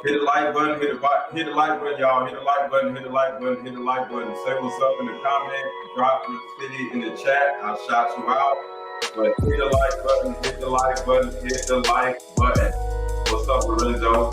Hit the like button, hit the like button, y'all. Hit the like button, hit the like button, hit the like button. Say what's up in the comment. Drop your city in the chat. I'll shout you out. But hit the like button, hit the like button, hit the like button. What's up, Lorenzo?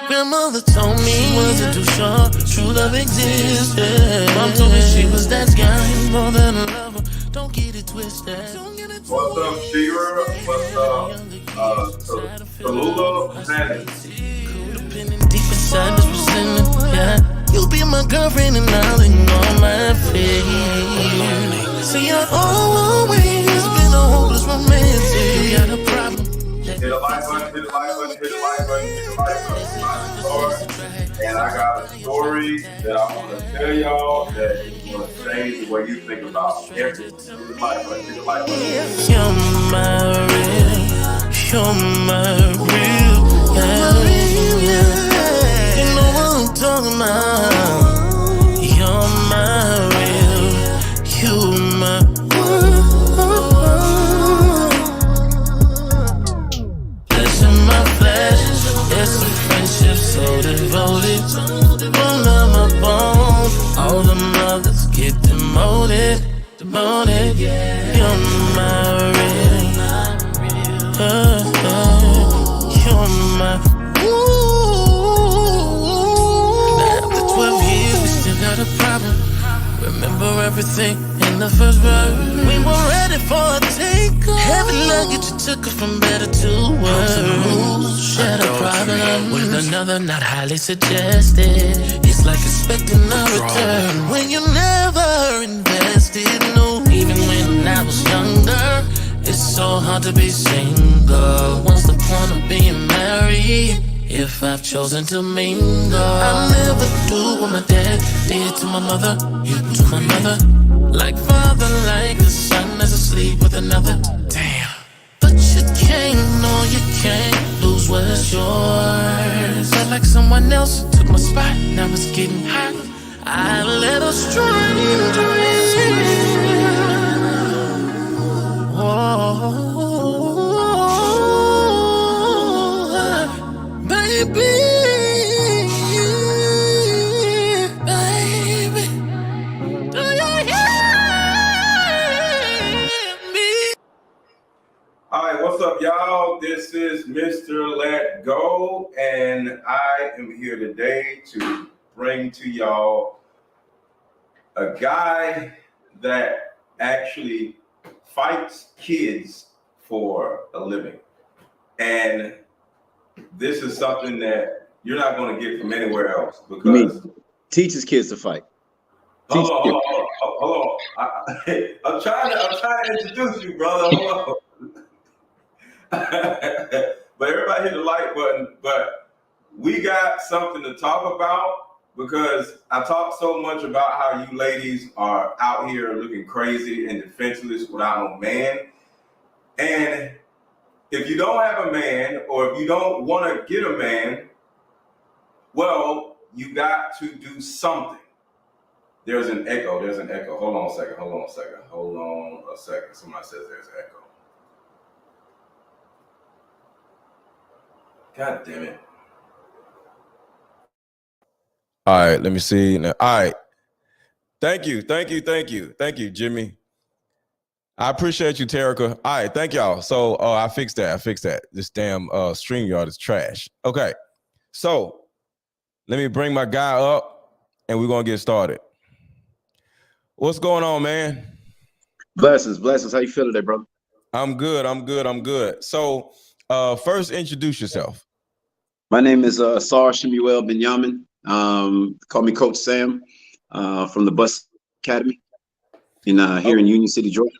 Grandmother told me she wasn't too sure true love existed. Mom told me she was that guy, more than a lover. Don't get it twisted. What's up, Shira? What's up, Tallulah? Deep inside this resentment, yeah. You'll be my girlfriend and I'll ignore my fate. See, I always been a hopeless romantic. You got a problem. Hit the like button, hit the like button, hit the like button, hit the like button. And I got a story that I want to tell y'all that is going to change the way you think about everything. Hit the like button, hit the like button. You're my real, yeah. You know what I'm talking about. You're my real, you my flesh in my flesh. It's a friendship so devoted. Bone of my bone. All the mothers get demoted. You're my real. You're my after 12 years we still got a problem. Remember everything in the first verse. We were ready for a takeoff. Heavy luggage, you took it from better to worse. Shared a problem with another, not highly suggested. It's like expecting a return when you never invested. No, even when I was younger, it's so hard to be single. What's the point of being married if I've chosen to mingle? I'll never do what my dad did to my mother. You to my mother. Like father, like a son is asleep with another. Damn. But you can't, no, you can't lose what's yours. Felt like someone else took my spot, now it's getting hot. I let a stranger in. Baby, do you hear me? All right, what's up, y'all? This is Mr. Let Go, and I am here today to bring to y'all a guy that actually fights kids for a living. And this is something that you're not going to get from anywhere else because teaches kids to fight. Hold on. I'm trying to introduce you, brother. Hold on. But everybody hit the like button. But we got something to talk about because I talk so much about how you ladies are out here looking crazy and defenseless without a man. And if you don't have a man or if you don't want to get a man, well, you got to do something. There's an echo. Hold on a second. Somebody says there's an echo. God damn it. All right, let me see. All right. Thank you, Jimmy. I appreciate you, Terica. All right, thank y'all. So I fixed that. This damn StreamYard is trash. Okay, so let me bring my guy up and we're gonna get started. What's going on, man? Blessings. How you feel today, brother? I'm good. So first introduce yourself. My name is Sar Shemuel Benyamin. Call me Coach Sam from the Bus Academy here in Union City, Georgia.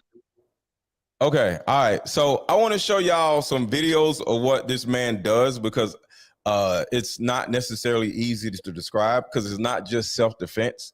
Okay, all right. So I want to show y'all some videos of what this man does because it's not necessarily easy to describe because it's not just self-defense.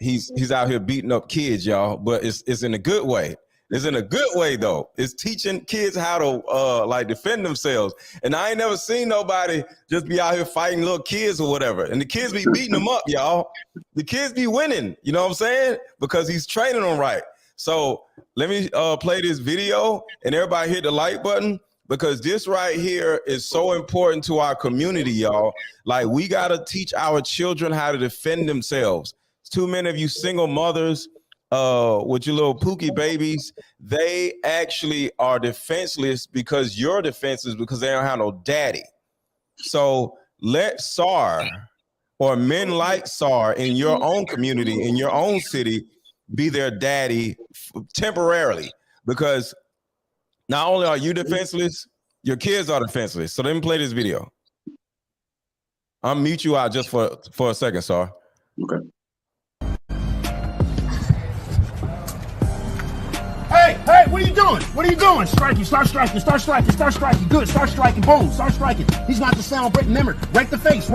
He's out here beating up kids, y'all, but it's in a good way. It's in a good way though. It's teaching kids how to like defend themselves. And I ain't never seen nobody just be out here fighting little kids or whatever. And the kids be beating them up, y'all. The kids be winning, you know what I'm saying? Because he's training them right. So let me play this video and everybody hit the like button because this right here is so important to our community, y'all. Like we gotta teach our children how to defend themselves. Too many of you single mothers with your little pookie babies, they actually are defenseless because you're defenseless because they don't have no daddy. So let SAR or men like SAR in your own community, in your own city, be their daddy temporarily, because not only are you defenseless, your kids are defenseless. So let me play this video. I'll mute you out just for a second, SAR. Okay. Hey, what are you doing? What are you doing? Striking, start striking. Good, start striking, boom, start striking. He's not the sound break. Remember, rake the face.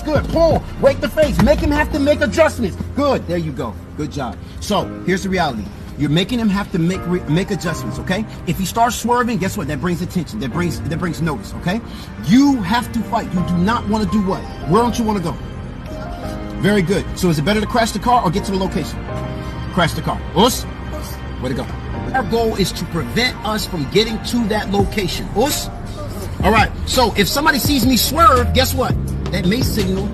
Good, pull, rake the face. Make him have to make adjustments. Good, there you go. Good job. So, here's the reality. You're making him have to make adjustments, okay? If he starts swerving, guess what? That brings attention. That brings notice, okay? You have to fight. You do not want to do what? Where don't you want to go? Very good. So is it better to crash the car or get to the location? Crash the car. Us? Way to go. Our goal is to prevent us from getting to that location. Us? All right. So if somebody sees me swerve, guess what? That may signal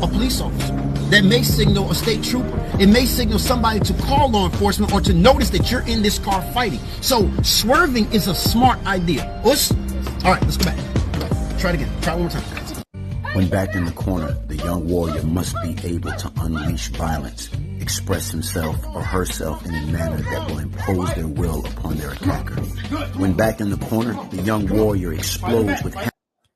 a police officer. That may signal a state trooper. It may signal somebody to call law enforcement or to notice that you're in this car fighting. So swerving is a smart idea. Us? All right, let's go back. Try it again. Try it one more time. When backed in the corner, the young warrior must be able to unleash violence, express himself or herself in a manner that will impose their will upon their attacker. When backed in the corner, the young warrior explodes with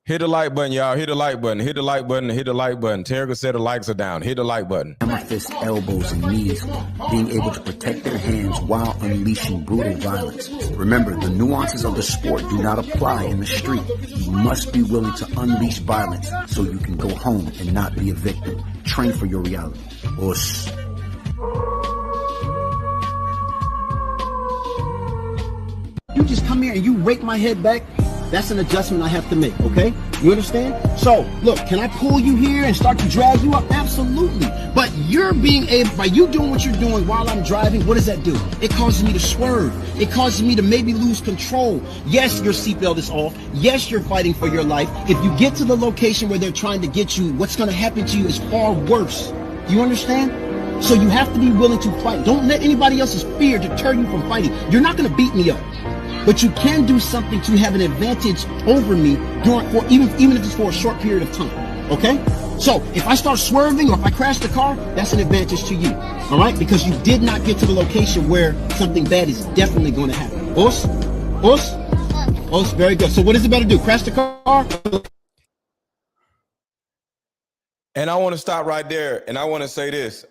Hit the like button, y'all. Hit the like button. Terica said the likes are down. Hit the like button. hammer fists, elbows, and knees, being able to protect their hands while unleashing brutal violence. Remember, the nuances of the sport do not apply in the street. You must be willing to unleash violence so you can go home and not be a victim. Train for your reality. Us. You just come here and you rake my head back. That's an adjustment I have to make, okay? You understand? So, look, can I pull you here and start to drag you up? Absolutely. But you're being able, by you doing what you're doing while I'm driving, what does that do? It causes me to swerve. It causes me to maybe lose control. Yes, your seatbelt is off. Yes, you're fighting for your life. If you get to the location where they're trying to get you, what's going to happen to you is far worse. Do you understand? So you have to be willing to fight. Don't let anybody else's fear deter you from fighting. You're not going to beat me up. But you can do something to have an advantage over me even if it's for a short period of time, okay? So if I start swerving or if I crash the car, that's an advantage to you, all right? Because you did not get to the location where something bad is definitely going to happen. Us, very good. So what is it better to do? Crash the car? And I want to stop right there. And I want to say this.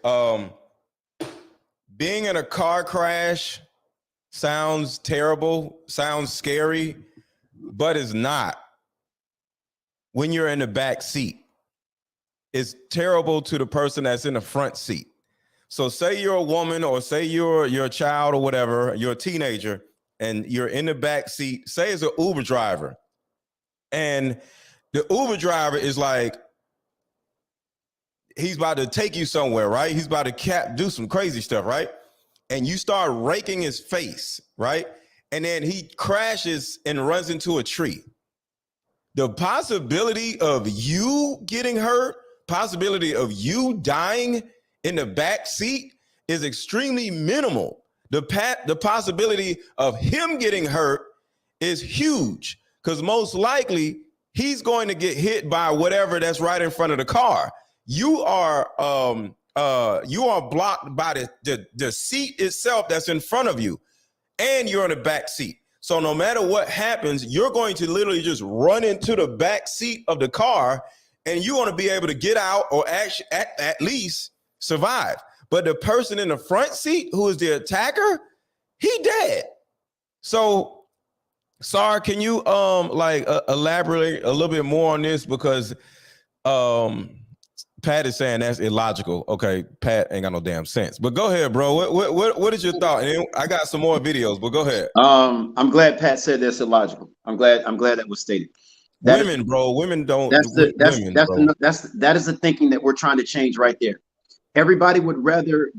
Being in a car crash sounds terrible, sounds scary, but it's not. When you're in the back seat, it's terrible to the person that's in the front seat. So say you're a woman or say you're a child or whatever, you're a teenager and you're in the back seat, say it's an Uber driver. And the Uber driver is like, he's about to take you somewhere, right? He's about to do some crazy stuff, right? And you start raking his face, right? And then he crashes and runs into a tree. The possibility of you getting hurt, possibility of you dying in the back seat is extremely minimal. the possibility of him getting hurt is huge, because most likely he's going to get hit by whatever that's right in front of the car. You are blocked by the seat itself that's in front of you, and you're in the back seat. So no matter what happens, you're going to literally just run into the back seat of the car, and you want to be able to get out or actually at least survive. But the person in the front seat, who is the attacker, he dead. So, Sar, can you elaborate a little bit more on this? Because Pat is saying that's illogical. Okay, Pat ain't got no damn sense. But go ahead, bro. What is your thought? And I got some more videos, but go ahead. I'm glad Pat said that's illogical. I'm glad that was stated. Women don't. That is the thinking that we're trying to change right there. Everybody would rather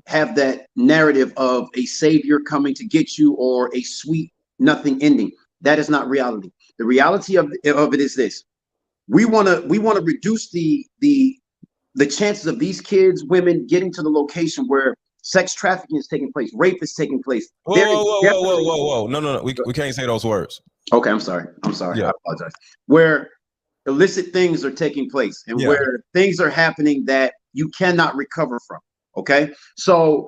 have that narrative of a savior coming to get you or a sweet nothing ending. That is not reality. The reality of it is this: we want to reduce the chances of these kids, women getting to the location where sex trafficking is taking place, rape is taking place. Whoa. No. We can't say those words. Okay, I'm sorry. Yeah. I apologize. Where illicit things are taking place and where things are happening that you cannot recover from. Okay, so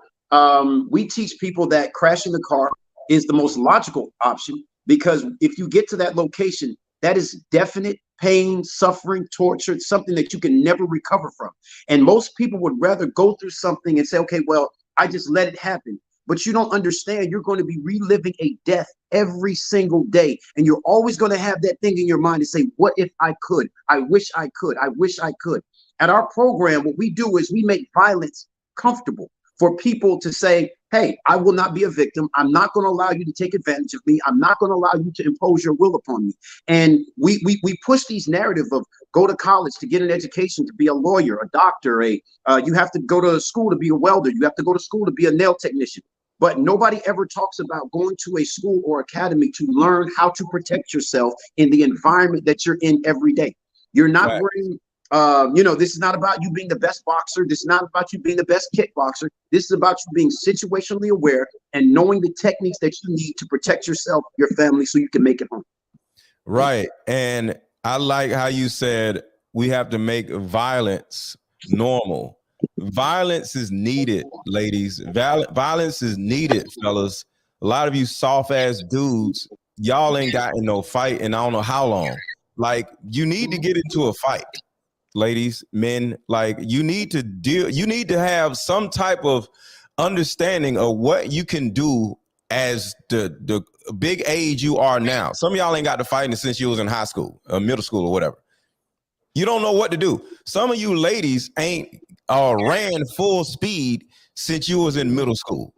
we teach people that crashing the car is the most logical option, because if you get to that location, that is definite pain, suffering, torture, something that you can never recover from. And most people would rather go through something and say, okay, well, I just let it happen. But you don't understand, you're going to be reliving a death every single day. And you're always going to have that thing in your mind to say, what if I could? I wish I could. I wish I could. At our program, what we do is we make violence comfortable for people to say, hey, I will not be a victim. I'm not going to allow you to take advantage of me. I'm not going to allow you to impose your will upon me. And we push these narrative of go to college to get an education, to be a lawyer, a doctor, you have to go to school to be a welder. You have to go to school to be a nail technician. But nobody ever talks about going to a school or academy to learn how to protect yourself in the environment that you're in every day. You're not wearing this is not about you being the best boxer. This is not about you being the best kickboxer. This is about you being situationally aware and knowing the techniques that you need to protect yourself, your family, so you can make it home. Right. And I like how you said we have to make violence normal. Violence is needed, ladies. Violence is needed, fellas. A lot of you soft ass dudes, y'all ain't got in no fight and I don't know how long. Like, you need to get into a fight. Ladies, men, like, you need to have some type of understanding of what you can do as the big age you are now. Some of y'all ain't got to fighting since you was in high school or middle school or whatever. You don't know what to do. Some of you ladies ain't ran full speed since you was in middle school.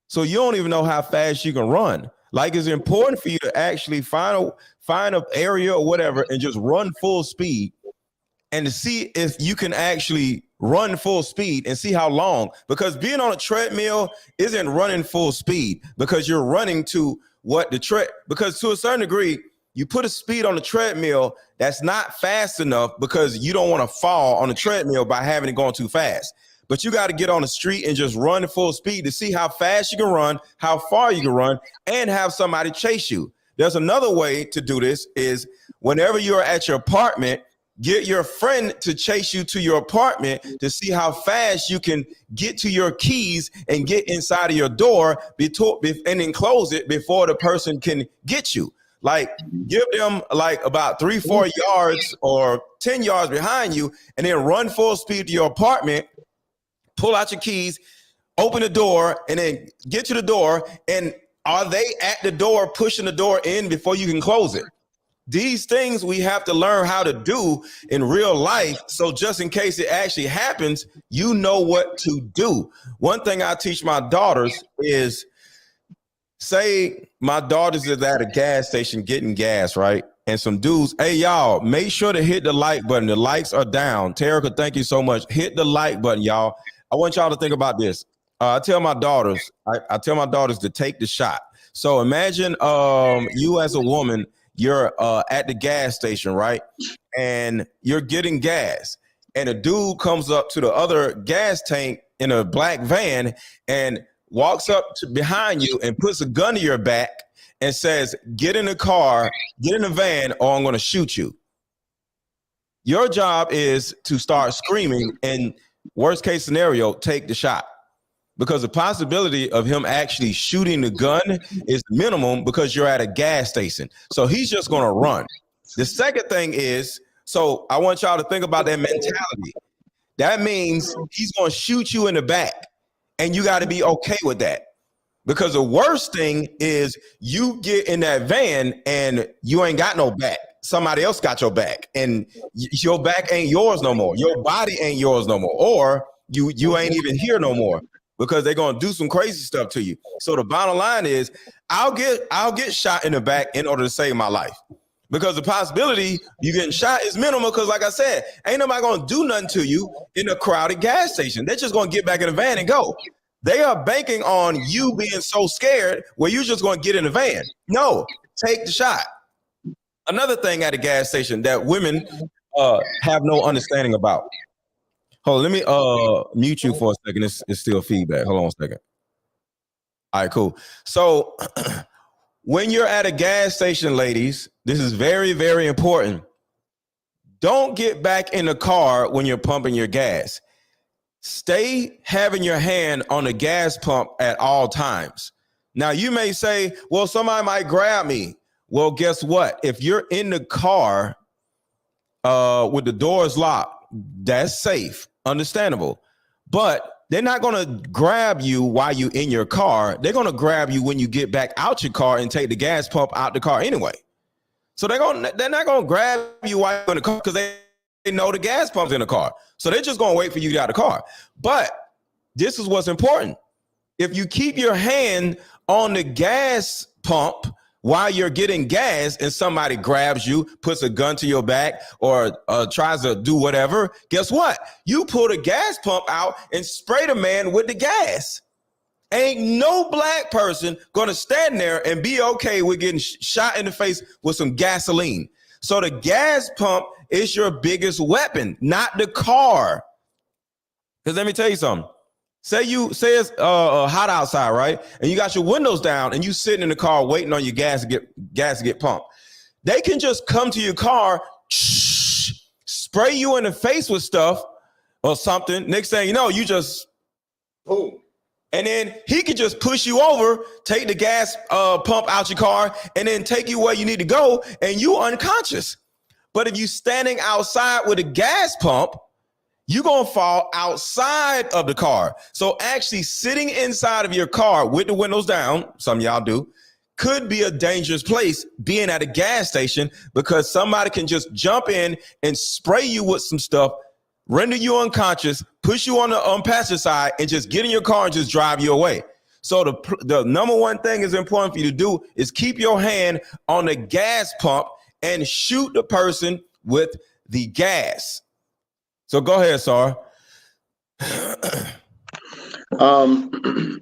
So you don't even know how fast you can run. Like, it's important for you to actually find an area or whatever and just run full speed, and to see if you can actually run full speed and see how long, because being on a treadmill isn't running full speed, because you're running to because to a certain degree, you put a speed on the treadmill that's not fast enough because you don't want to fall on the treadmill by having it going too fast. But you got to get on the street and just run full speed to see how fast you can run, how far you can run, and have somebody chase you. There's another way to do this is whenever you're at your apartment, get your friend to chase you to your apartment to see how fast you can get to your keys and get inside of your door and then close it before the person can get you. Like, give them like about 3-4 yards or 10 yards behind you, and then run full speed to your apartment, pull out your keys, open the door, and then get to the door. And are they at the door pushing the door in before you can close it? These things we have to learn how to do in real life. So just in case it actually happens, you know what to do. One thing I teach my daughters is, say my daughters is at a gas station getting gas, right? And some dudes, hey, y'all, make sure to hit the like button. The lights are down. Terica, thank you so much. Hit the like button, y'all. I want y'all to think about this. I tell my daughters to take the shot. So imagine you as a woman, you're at the gas station, right? And you're getting gas. And a dude comes up to the other gas tank in a black van and walks up to behind you and puts a gun to your back and says, get in the car, get in the van, or I'm going to shoot you. Your job is to start screaming and worst case scenario, take the shot. Because the possibility of him actually shooting the gun is minimum because you're at a gas station. So he's just going to run. The second thing is, so I want y'all to think about that mentality. That means he's going to shoot you in the back, and you got to be okay with that. Because the worst thing is you get in that van and you ain't got no back. Somebody else got your back, and your back ain't yours no more. Your body ain't yours no more. Or you ain't even here no more because they're going to do some crazy stuff to you. So the bottom line is I'll get shot in the back in order to save my life. Because the possibility you getting shot is minimal because, like I said, ain't nobody going to do nothing to you in a crowded gas station. They're just going to get back in the van and go. They are banking on you being so scared where you're just going to get in the van. No, take the shot. Another thing at a gas station that women have no understanding about. Hold on, let me mute you for a second. It's still feedback. Hold on a second. All right, cool. So when you're at a gas station, ladies, this is very, very important. Don't get back in the car when you're pumping your gas. Stay having your hand on the gas pump at all times. Now, you may say, well, somebody might grab me. Well, guess what? If you're in the car with the doors locked, that's safe, understandable. But they're not going to grab you while you're in your car. They're going to grab you when you get back out your car and take the gas pump out the car anyway. So they're not going to grab you while you're in the car because they know the gas pump's in the car. So they're just going to wait for you to get out of the car. But this is what's important. If you keep your hand on the gas pump while you're getting gas and somebody grabs you, puts a gun to your back, or tries to do whatever, guess what? You pull the gas pump out and spray the man with the gas. Ain't no black person gonna stand there and be okay with getting shot in the face with some gasoline. So the gas pump is your biggest weapon, not the car. Because let me tell you something. Say it's hot outside, right? And you got your windows down and you sitting in the car waiting on your gas to get pumped. They can just come to your car, spray you in the face with stuff or something. Next thing you know, you just boom. And then he could just push you over, take the gas pump out your car, and then take you where you need to go, and you unconscious. But if you standing outside with a gas pump, you're going to fall outside of the car. So actually sitting inside of your car with the windows down, some of y'all do, could be a dangerous place being at a gas station because somebody can just jump in and spray you with some stuff, render you unconscious, push you on the passenger side, and just get in your car and just drive you away. So the number one thing is important for you to do is keep your hand on the gas pump and shoot the person with the gas. So go ahead, Sar. To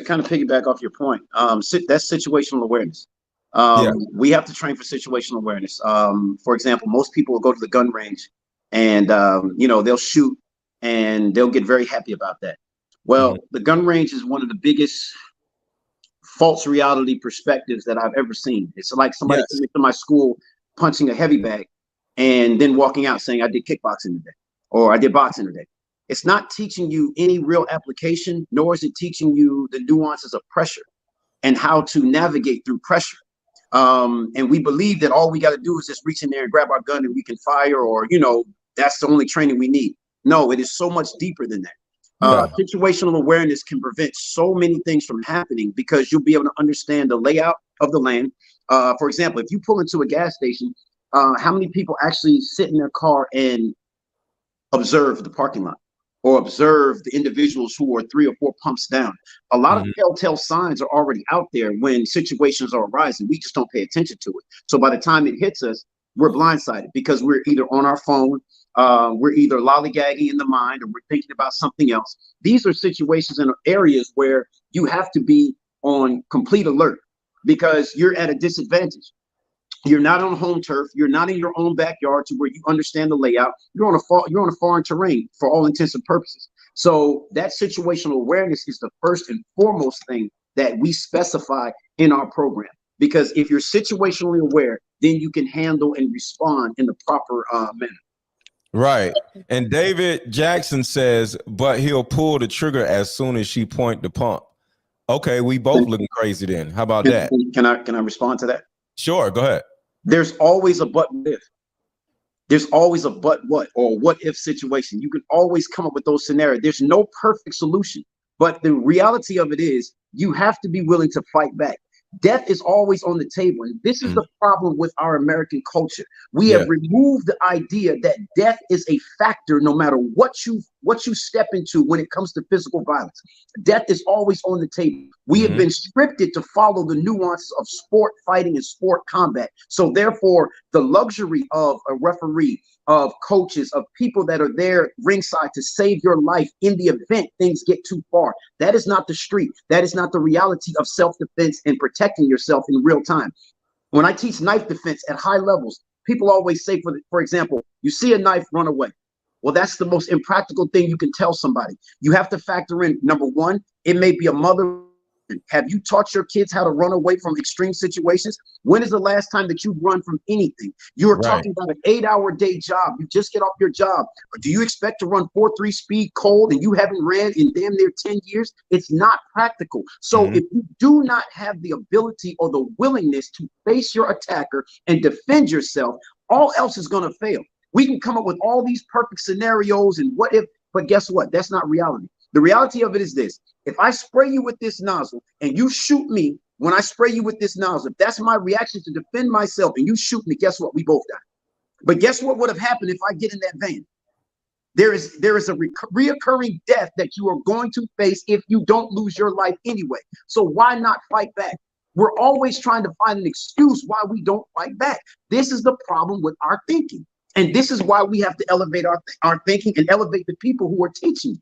kind of piggyback off your point, that's situational awareness. We have to train for situational awareness. For example, most people will go to the gun range and they'll shoot and they'll get very happy about that. Well, the gun range is one of the biggest false reality perspectives that I've ever seen. It's like somebody coming to my school punching a heavy bag and then walking out saying I did kickboxing today or I did boxing today. It's not teaching you any real application, nor is it teaching you the nuances of pressure and how to navigate through pressure. And we believe that all we got to do is just reach in there and grab our gun and we can fire, or, that's the only training we need. No, it is so much deeper than that. Situational awareness can prevent so many things from happening because you'll be able to understand the layout of the land. For example, if you pull into a gas station, how many people actually sit in their car and observe the parking lot or observe the individuals who are 3 or 4 pumps down? A lot of telltale signs are already out there when situations are arising. We just don't pay attention to it. So by the time it hits us, we're blindsided because we're either on our phone, we're either lollygagging in the mind, or we're thinking about something else. These are situations and areas where you have to be on complete alert because you're at a disadvantage. You're not on home turf. You're not in your own backyard to where you understand the layout. You're on a foreign terrain for all intents and purposes. So that situational awareness is the first and foremost thing that we specify in our program. Because if you're situationally aware, then you can handle and respond in the proper manner. Right. And David Jackson says, but he'll pull the trigger as soon as she point the pump. Okay, we both looking crazy then. How about that? Can I respond to that? Sure, go ahead. There's always a but if. There's always a but what or what if situation. You can always come up with those scenarios. There's no perfect solution. But the reality of it is you have to be willing to fight back. Death is always on the table. And this is the problem with our American culture. We have removed the idea that death is a factor no matter what you step into when it comes to physical violence. Death is always on the table. We have been scripted to follow the nuances of sport fighting and sport combat. So therefore, the luxury of a referee, of coaches, of people that are there ringside to save your life in the event things get too far. That is not the street. That is not the reality of self-defense and protecting yourself in real time. When I teach knife defense at high levels, people always say, for example, you see a knife, run away. Well, that's the most impractical thing you can tell somebody. You have to factor in, number one, it may be a mother. Have you taught your kids how to run away from extreme situations? When is the last time that you've run from anything? You are talking about an 8-hour day job. You just get off your job. Do you expect to run 4.3 speed cold and you haven't ran in damn near 10 years? It's not practical. So if you do not have the ability or the willingness to face your attacker and defend yourself, all else is going to fail. We can come up with all these perfect scenarios and what if, but guess what? That's not reality. The reality of it is this. If I spray you with this nozzle and you shoot me when I spray you with this nozzle, if that's my reaction to defend myself and you shoot me, guess what? We both die. But guess what would have happened if I get in that van? There is a reoccurring death that you are going to face if you don't lose your life anyway. So why not fight back? We're always trying to find an excuse why we don't fight back. This is the problem with our thinking. And this is why we have to elevate our thinking and elevate the people who are teaching.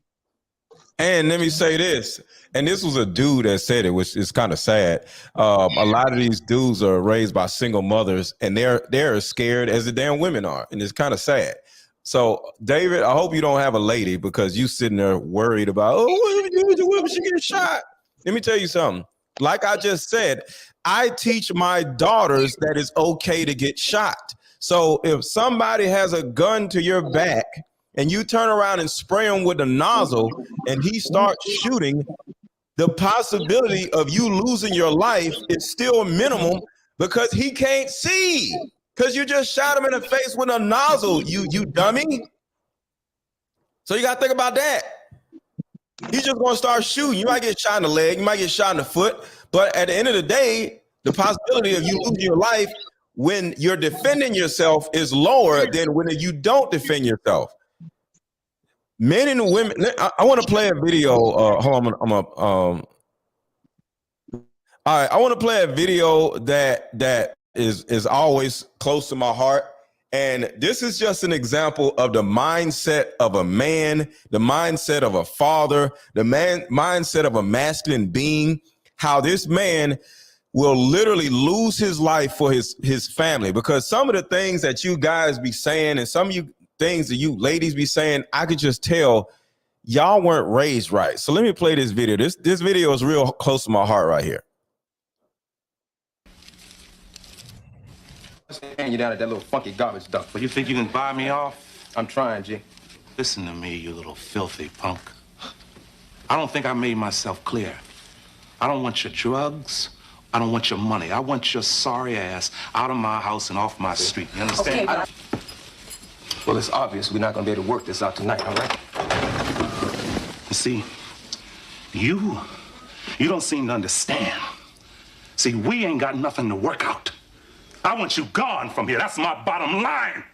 And let me say this, and this was a dude that said it, which is kind of sad. A lot of these dudes are raised by single mothers, and they're as scared as the damn women are, and it's kind of sad. So, David, I hope you don't have a lady because you sitting there worried about, what if she gets shot? Let me tell you something. Like I just said, I teach my daughters that it's okay to get shot. So if somebody has a gun to your back, and you turn around and spray him with a nozzle and he starts shooting, the possibility of you losing your life is still minimal because he can't see, because you just shot him in the face with a nozzle, you dummy. So you got to think about that. He's just going to start shooting. You might get shot in the leg, you might get shot in the foot, but at the end of the day, the possibility of you losing your life when you're defending yourself is lower than when you don't defend yourself. Men and women. I want to play a video. Hold on, all right, I want to play a video that is always close to my heart, and this is just an example of the mindset of a man, the mindset of a father, the mindset of a masculine being. How this man will literally lose his life for his family, because some of the things that you guys be saying and some of you things that you ladies be saying, I could just tell y'all weren't raised right. So let me play this video. This video is real close to my heart right here. And you down at that little funky garbage dump. But you think you can buy me off? I'm trying, G. Listen to me, you little filthy punk. I don't think I made myself clear. I don't want your drugs. I don't want your money. I want your sorry ass out of my house and off my street. You understand? Okay. Well, it's obvious we're not going to be able to work this out tonight, all right? You see, you don't seem to understand. See, we ain't got nothing to work out. I want you gone from here. That's my bottom line.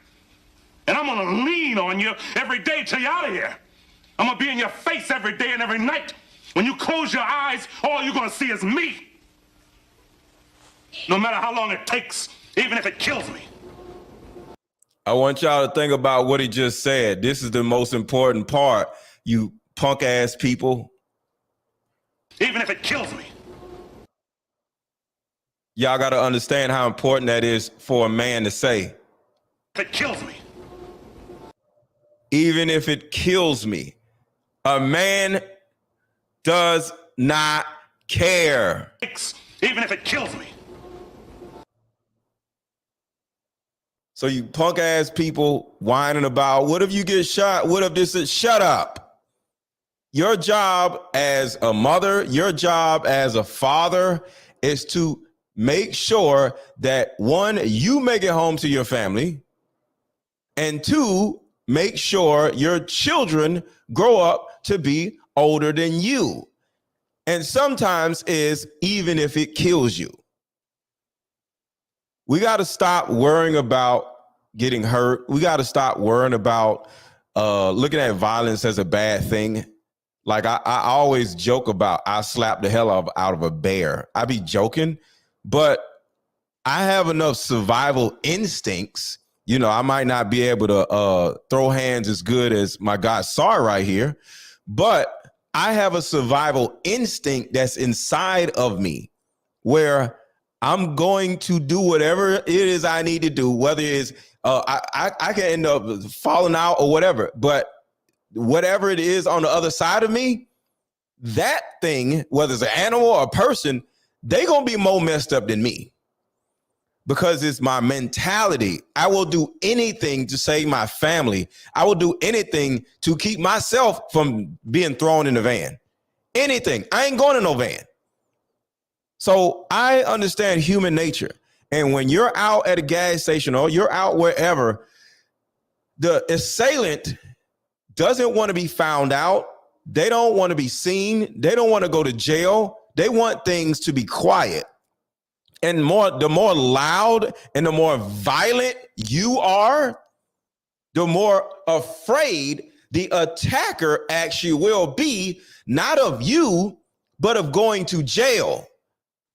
And I'm going to lean on you every day till you're out of here. I'm going to be in your face every day and every night. When you close your eyes, all you're going to see is me. No matter how long it takes, even if it kills me. I want y'all to think about what he just said. This is the most important part, you punk ass people. Even if it kills me. Y'all got to understand how important that is for a man to say. If it kills me. Even if it kills me. A man does not care. Even if it kills me. So you punk ass people whining about, what if you get shot? What if this is, shut up. Your job as a mother, your job as a father is to make sure that one, you make it home to your family, and two, make sure your children grow up to be older than you. And sometimes is even if it kills you. We got to stop worrying about getting hurt. We got to stop worrying about looking at violence as a bad thing. Like I always joke about, I slap the hell out of a bear. I be joking, but I have enough survival instincts. You know, I might not be able to throw hands as good as my guy Sar right here, but I have a survival instinct that's inside of me where I'm going to do whatever it is I need to do, whether it's I can end up falling out or whatever, but whatever it is on the other side of me, that thing, whether it's an animal or a person, they gonna be more messed up than me because it's my mentality. I will do anything to save my family. I will do anything to keep myself from being thrown in the van. Anything. I ain't going in no van. So I understand human nature. And when you're out at a gas station or you're out wherever, the assailant doesn't want to be found out. They don't want to be seen. They don't want to go to jail. They want things to be quiet. And the more loud and the more violent you are, the more afraid the attacker actually will be, not of you, but of going to jail.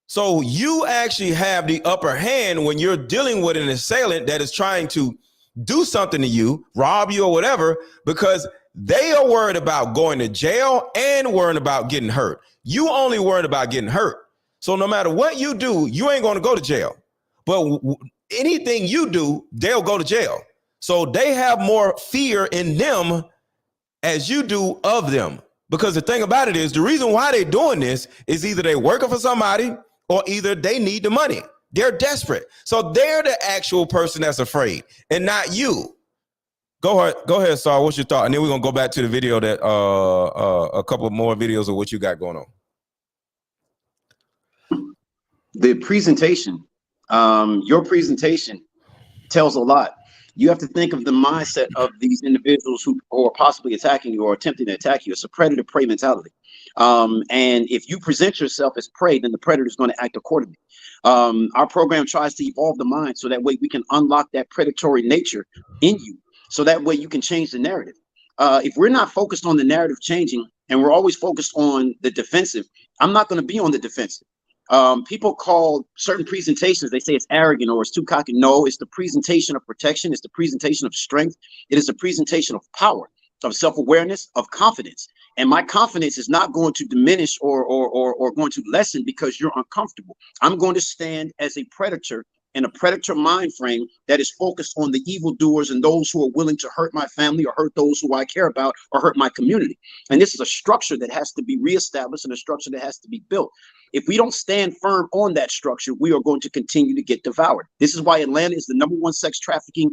So you actually have the upper hand when you're dealing with an assailant that is trying to do something to you, rob you or whatever, because they are worried about going to jail and worried about getting hurt. You only worried about getting hurt. So no matter what you do, you ain't going to go to jail. But anything you do, they'll go to jail. So they have more fear in them as you do of them. Because the thing about it is, the reason why they're doing this is either they're working for somebody or either they need the money. They're desperate. So they're the actual person that's afraid and not you. Go ahead, Saul. What's your thought? And then we're going to go back to the video that a couple more videos of what you got going on. The presentation, your presentation tells a lot. You have to think of the mindset of these individuals who are possibly attacking you or attempting to attack you. It's a predator-prey mentality. And if you present yourself as prey, then the predator is going to act accordingly. Our program tries to evolve the mind so that way we can unlock that predatory nature in you. So that way you can change the narrative. If we're not focused on the narrative changing and we're always focused on the defensive, I'm not going to be on the defensive. People call certain presentations, they say it's arrogant or it's too cocky. No, it's the presentation of protection. It's the presentation of strength. It is a presentation of power, of self-awareness, of confidence. And my confidence is not going to diminish or going to lessen because you're uncomfortable. I'm going to stand as a predator in a predator mind frame that is focused on the evildoers and those who are willing to hurt my family or hurt those who I care about or hurt my community. And this is a structure that has to be reestablished and a structure that has to be built. If we don't stand firm on that structure, we are going to continue to get devoured. This is why Atlanta is the #1 sex trafficking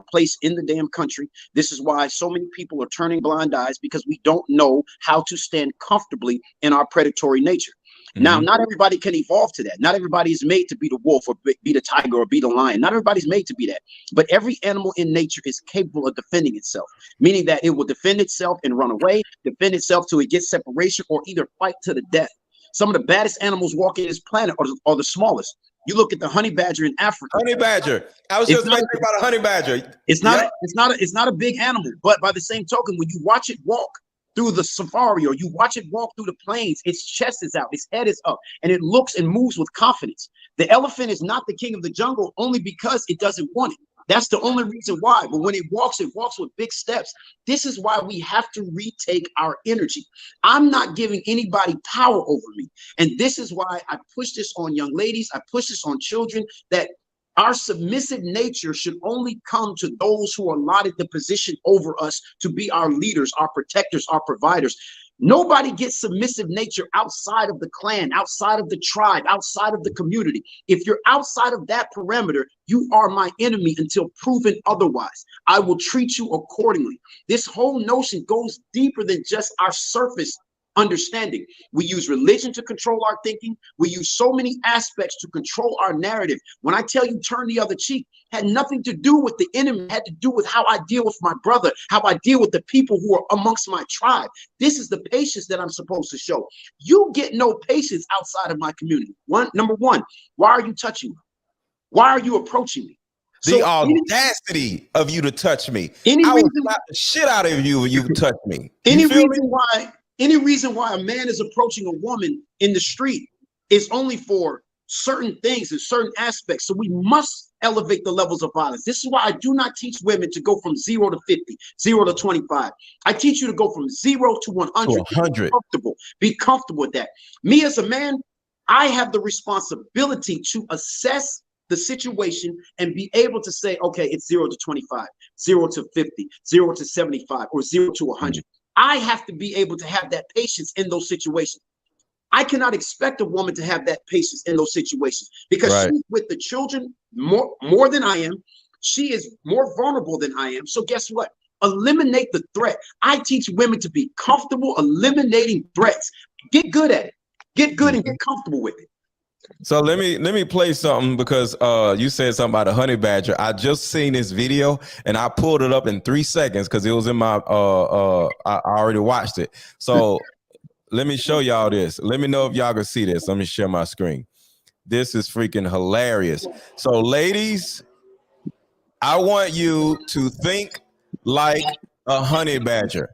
place in the damn country. This is why so many people are turning blind eyes, because we don't know how to stand comfortably in our predatory nature. Now, not everybody can evolve to that. Not everybody is made to be the wolf or be the tiger or be the lion. Not everybody's made to be that. But every animal in nature is capable of defending itself, meaning that it will defend itself and run away, defend itself till it gets separation, or either fight to the death. Some of the baddest animals walking this planet are the smallest. You look at the honey badger in Africa. Honey badger. I was just thinking about a honey badger. It's not a big animal, but by the same token, when you watch it walk through the safari or you watch it walk through the plains, its chest is out, its head is up, and it looks and moves with confidence. The elephant is not the king of the jungle only because it doesn't want it. That's the only reason why. But when it walks with big steps. This is why we have to retake our energy. I'm not giving anybody power over me. And this is why I push this on young ladies. I push this on children, that Our submissive nature should only come to those who are allotted the position over us to be our leaders, our protectors, our providers. Nobody gets submissive nature outside of the clan, outside of the tribe, outside of the community. If you're outside of that perimeter, you are my enemy until proven otherwise. I will treat you accordingly. This whole notion goes deeper than just our surface understanding. We use religion to control our thinking. We use so many aspects to control our narrative. When I tell you turn the other cheek, had nothing to do with the enemy, had to do with how I deal with my brother, how I deal with the people who are amongst my tribe. This is the patience that I'm supposed to show. You get no patience outside of my community. Number one, why are you touching me? Why are you approaching me? The audacity of you to touch me. I will slap the shit out of you when you touch me. Any reason why a man is approaching a woman in the street is only for certain things and certain aspects. So we must elevate the levels of violence. This is why I do not teach women to go from 0 to 50, 0 to 25. I teach you to go from 0 to 100. Be comfortable with that. Me as a man, I have the responsibility to assess the situation and be able to say, okay, it's 0 to 25, 0 to 50, 0 to 75, or 0 to 100. I have to be able to have that patience in those situations. I cannot expect a woman to have that patience in those situations because she's with the children more than I am. She is more vulnerable than I am. So guess what? Eliminate the threat. I teach women to be comfortable eliminating threats. Get good at it. Get good and get comfortable with it. So let me play something because you said something about a honey badger. I just seen this video and I pulled it up in 3 seconds because it was in my I already watched it. So let me show y'all this. Let me know if y'all can see this. Let me share my screen. This is freaking hilarious. So ladies, I want you to think like a honey badger.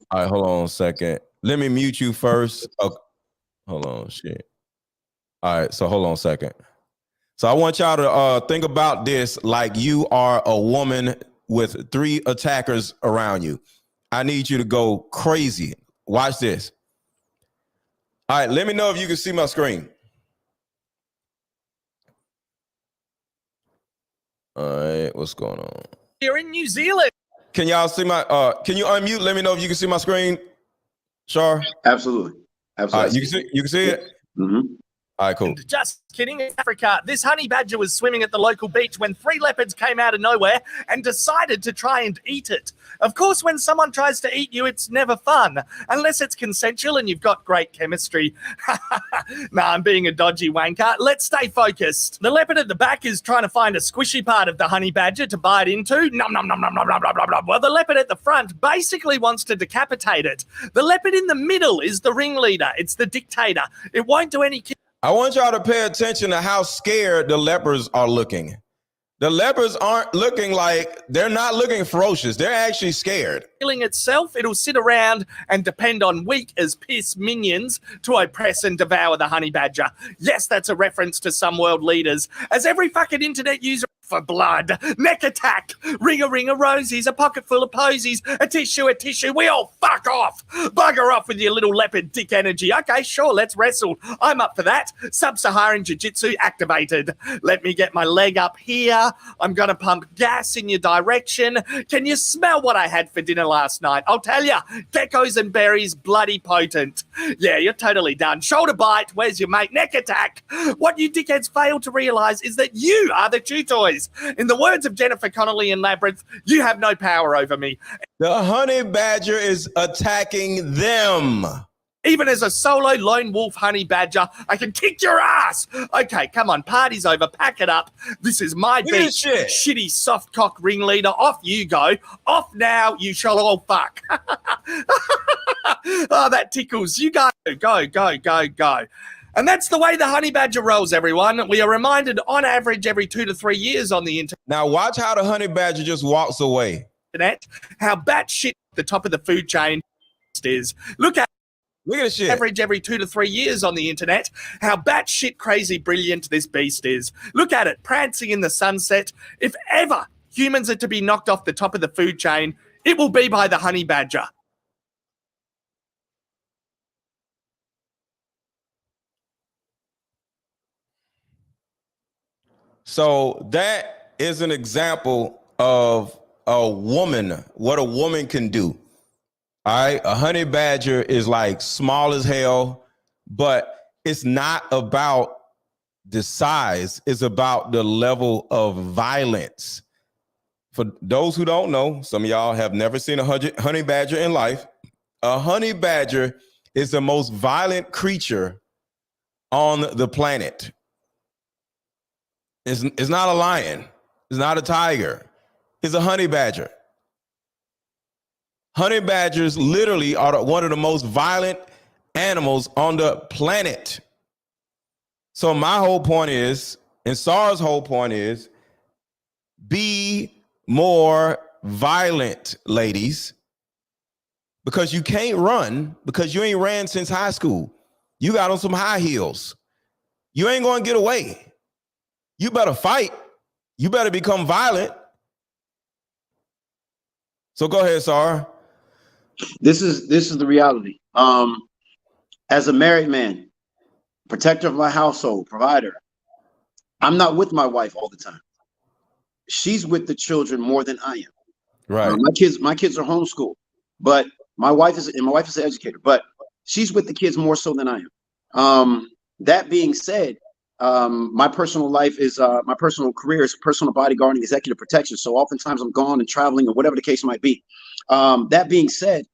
All right, hold on a second. Let me mute you first. Okay. Hold on, shit. All right, so hold on a second. So I want y'all to think about this like you are a woman with 3 attackers around you. I need you to go crazy. Watch this. All right, let me know if you can see my screen. All right, what's going on? You're in New Zealand. Can y'all see my, can you unmute? Let me know if you can see my screen, Shar. Absolutely. All right, you can see it? Mm-hmm. All right, cool. Just kidding. In Africa, this honey badger was swimming at the local beach when 3 leopards came out of nowhere and decided to try and eat it. Of course, when someone tries to eat you, it's never fun, unless it's consensual and you've got great chemistry. Nah, I'm being a dodgy wanker. Let's stay focused. The leopard at the back is trying to find a squishy part of the honey badger to bite into. Nom, nom, nom, nom, nom, nom, nom, nom. Well, the leopard at the front basically wants to decapitate it. The leopard in the middle is the ringleader. It's the dictator. It won't do any I want y'all to pay attention to how scared the leopards are looking. The leopards aren't looking like, they're not looking ferocious. They're actually scared. Killing itself, it'll sit around and depend on weak as piss minions to oppress and devour the honey badger. Yes, that's a reference to some world leaders, as every fucking internet user for blood, neck attack, ring a rosies, a pocket full of posies, a tissue, we all fuck off. Bugger off with your little leopard dick energy. Okay, sure, let's wrestle. I'm up for that. Sub-Saharan Jiu-Jitsu activated. Let me get my leg up here. I'm gonna pump gas in your direction. Can you smell what I had for dinner last night? I'll tell you, geckos and berries, bloody potent. Yeah, you're totally done. Shoulder bite, where's your mate? Neck attack. What you dickheads fail to realize is that you are the chew toys. In the words of Jennifer Connelly in Labyrinth, you have no power over me. The honey badger is attacking them. Even as a solo lone wolf honey badger, I can kick your ass. Okay, come on, party's over, pack it up. This is my beach. Shitty soft cock ringleader, off you go. Off now, you shall all fuck. Oh, that tickles. You go. And that's the way the honey badger rolls, everyone. We are reminded on average every 2 to 3 years on the internet. Now watch how the honey badger just walks away. How batshit the top of the food chain is. Look at this shit. Average every 2 to 3 years on the internet. How batshit crazy brilliant this beast is. Look at it, prancing in the sunset. If ever humans are to be knocked off the top of the food chain, it will be by the honey badger. So that is an example of a woman, what a woman can do. All right. A honey badger is like small as hell, but it's not about the size. It's about the level of violence. For those who don't know, some of y'all have never seen a honey badger in life. A honey badger is the most violent creature on the planet. It's not a lion. It's not a tiger. It's a honey badger. Honey badgers literally are one of the most violent animals on the planet. So my whole point is, and Sarah's whole point is, be more violent, ladies, because you can't run because you ain't ran since high school. You got on some high heels. You ain't going to get away. You better fight. You better become violent. So go ahead, Sarah. This is the reality. As a married man, protector of my household, provider, I'm not with my wife all the time. She's with the children more than I am. Right. My kids are homeschooled, but my wife is an educator, but she's with the kids more so than I am. That being said, my personal life is my personal career is personal bodyguarding, executive protection. So oftentimes I'm gone and traveling or whatever the case might be. That being said,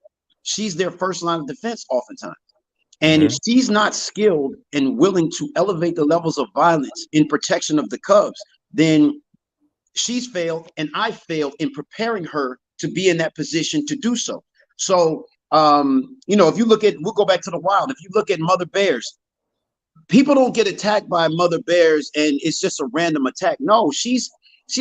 she's their first line of defense oftentimes. And if she's not skilled and willing to elevate the levels of violence in protection of the cubs, then she's failed and I failed in preparing her to be in that position to do so. So, if you look at, we'll go back to the wild. If you look at mother bears, people don't get attacked by mother bears and it's just a random attack. No, she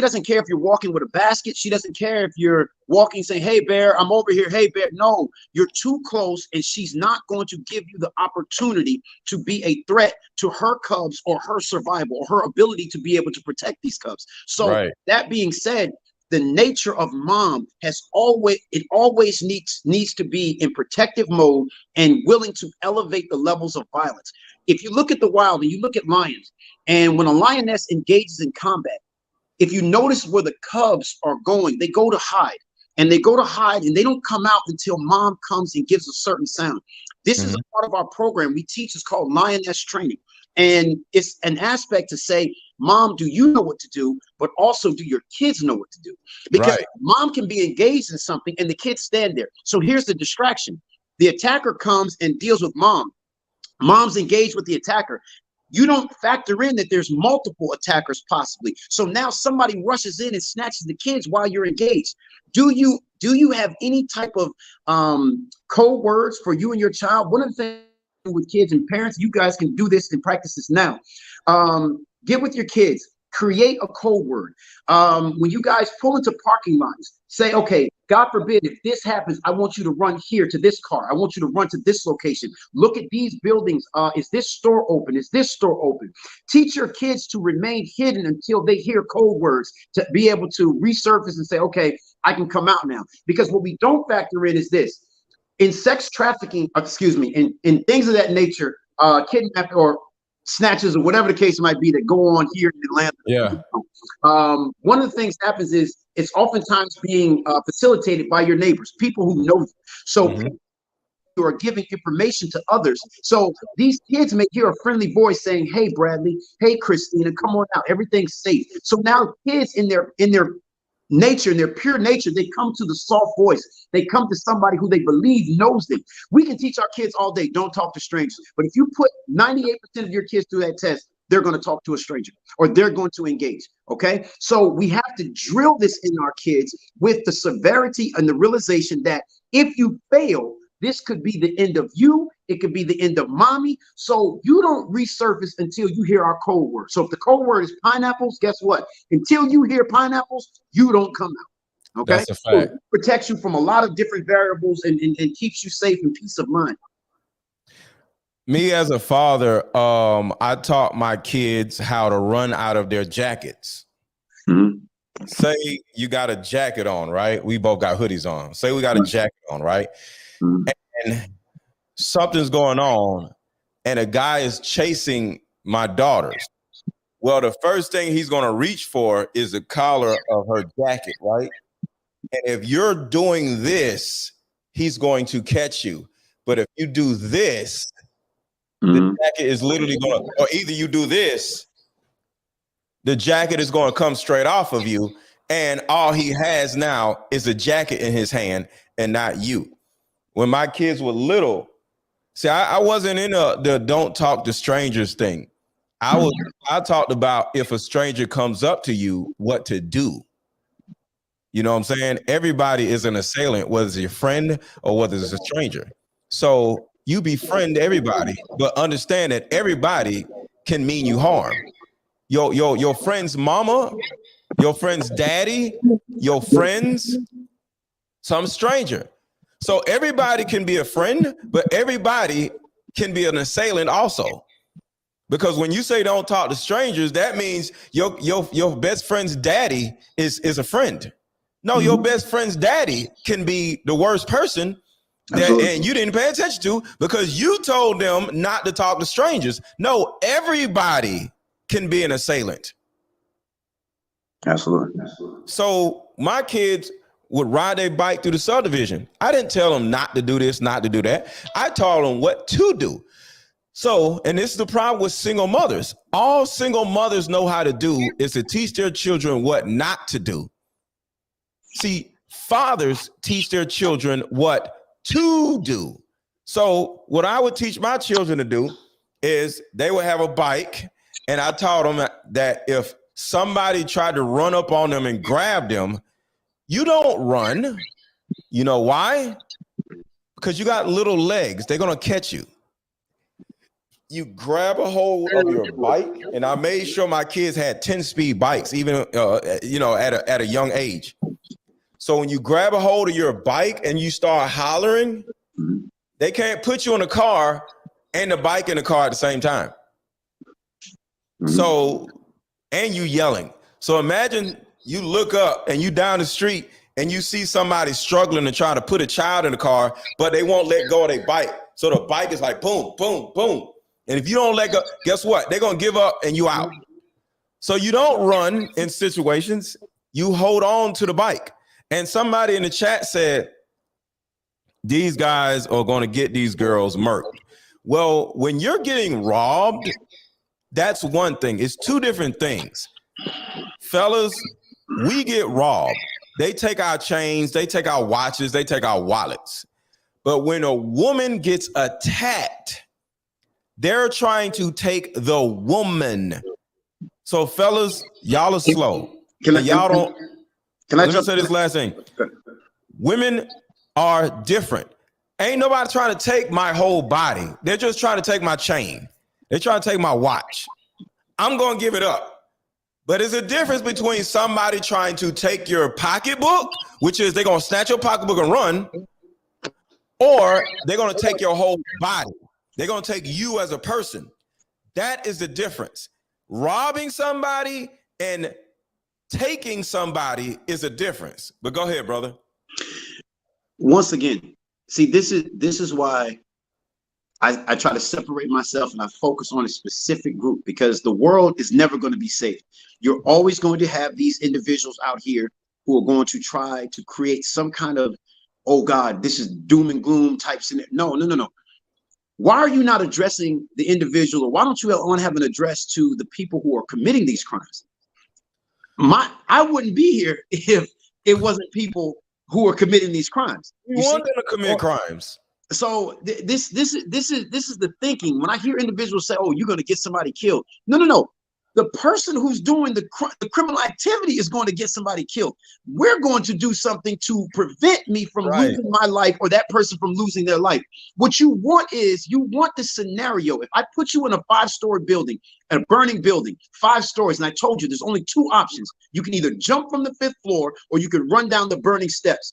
doesn't care if you're walking with a basket. She doesn't care if you're walking saying, hey, bear, I'm over here. Hey, bear. No, you're too close and she's not going to give you the opportunity to be a threat to her cubs or her survival or her ability to be able to protect these cubs. So that being said, the nature of mom always needs to be in protective mode and willing to elevate the levels of violence. If you look at the wild and you look at lions, and when a lioness engages in combat, if you notice where the cubs are going, they go to hide and they don't come out until mom comes and gives a certain sound. This is a part of our program we teach. It's called lioness training. And it's an aspect to say, mom, do you know what to do? But also, do your kids know what to do? Because mom can be engaged in something and the kids stand there. So here's the distraction. The attacker comes and deals with mom. Mom's engaged with the attacker. You don't factor in that there's multiple attackers possibly. So now somebody rushes in and snatches the kids while you're engaged. Do you have any type of code words for you and your child? One of the things with kids and parents, you guys can do this and practice this now. Get with your kids, create a code word. When you guys pull into parking lots, say, okay, God forbid, if this happens, I want you to run here to this car. I want you to run to this location. Look at these buildings. Is this store open? Is this store open? Teach your kids to remain hidden until they hear code words to be able to resurface and say, okay, I can come out now. Because what we don't factor in is this. In sex trafficking, in things of that nature, kidnapping or snatches or whatever the case might be that go on here in Atlanta. Yeah. One of the things happens is it's oftentimes being facilitated by your neighbors, people who know you. So you are giving information to others. So these kids may hear a friendly voice saying, hey, Bradley, hey, Christina, come on out. Everything's safe. So now kids in their nature, in their pure nature, they come to the soft voice. They come to somebody who they believe knows them. We can teach our kids all day, don't talk to strangers. But if you put 98% of your kids through that test, they're going to talk to a stranger or they're going to engage. Okay. So we have to drill this in our kids with the severity and the realization that if you fail, this could be the end of you. It could be the end of mommy. So you don't resurface until you hear our code word. So if the code word is pineapples, guess what? Until you hear pineapples, you don't come out. Okay. That's a fact. So it protects you from a lot of different variables and keeps you safe and peace of mind. Me as a father, I taught my kids how to run out of their jackets. Say you got a jacket on, right? We both got hoodies on. Say we got a jacket on, right? And something's going on and a guy is chasing my daughters. Well, the first thing he's going to reach for is the collar of her jacket, right? And if you're doing this, he's going to catch you. But if you do this, the jacket is literally going to, or either you do this, the jacket is going to come straight off of you. And all he has now is a jacket in his hand and not you. When my kids were little, see, I wasn't in the don't talk to strangers thing. I talked about if a stranger comes up to you, what to do. You know what I'm saying? Everybody is an assailant, whether it's your friend or whether it's a stranger. So you befriend everybody, but understand that everybody can mean you harm. Your friend's mama, your friend's daddy, your friends, some stranger. So everybody can be a friend, but everybody can be an assailant also. Because when you say don't talk to strangers, that means your best friend's daddy is a friend. No, your best friend's daddy can be the worst person and you didn't pay attention to because you told them not to talk to strangers. No, everybody can be an assailant. Absolutely. So my kids would ride their bike through the subdivision. I didn't tell them not to do this, not to do that. I told them what to do. So, and this is the problem with single mothers. All single mothers know how to do is to teach their children what not to do. See, fathers teach their children what to do. So what I would teach my children to do is they would have a bike, and I taught them that if somebody tried to run up on them and grab them, you don't run. You know why? Because you got little legs. They're going to catch you. You grab a hold of your bike, and I made sure my kids had 10-speed bikes, even at a young age. So when you grab a hold of your bike and you start hollering, they can't put you in a car and the bike in the car at the same time. So, and you yelling. So imagine you look up and you down the street and you see somebody struggling to try to put a child in the car, but they won't let go of their bike. So the bike is like boom, boom, boom. And if you don't let go, guess what? They're going to give up and you out. So you don't run in situations. You hold on to the bike. And somebody in the chat said, these guys are going to get these girls murked. Well, when you're getting robbed, that's one thing. It's two different things. Fellas, we get robbed. They take our chains, they take our watches, they take our wallets. But when a woman gets attacked, they're trying to take the woman. So fellas, y'all are slow. Can I just say this last thing? Women are different. Ain't nobody trying to take my whole body. They're just trying to take my chain. They're trying to take my watch. I'm going to give it up. But there's a difference between somebody trying to take your pocketbook, which is they're going to snatch your pocketbook and run, or they're going to take your whole body. They're going to take you as a person. That is the difference. Robbing somebody and taking somebody is a difference. But go ahead, brother. Once again, see, this is why I try to separate myself and I focus on a specific group, because the world is never going to be safe. You're always going to have these individuals out here who are going to try to create some kind of, oh God, this is doom and gloom type scenario. No. Why are you not addressing the individual, or why don't you want to have an address to the people who are committing these crimes? I wouldn't be here if it wasn't people who are committing these crimes. You want them to commit crimes. So this is the thinking. When I hear individuals say, "Oh, you're going to get somebody killed," no. The person who's doing the criminal activity is going to get somebody killed. We're going to do something to prevent me from losing my life, or that person from losing their life. What you want is, you want the scenario. If I put you in a 5-story building, a burning building, 5 stories, and I told you there's only 2 options. You can either jump from the 5th floor or you can run down the burning steps.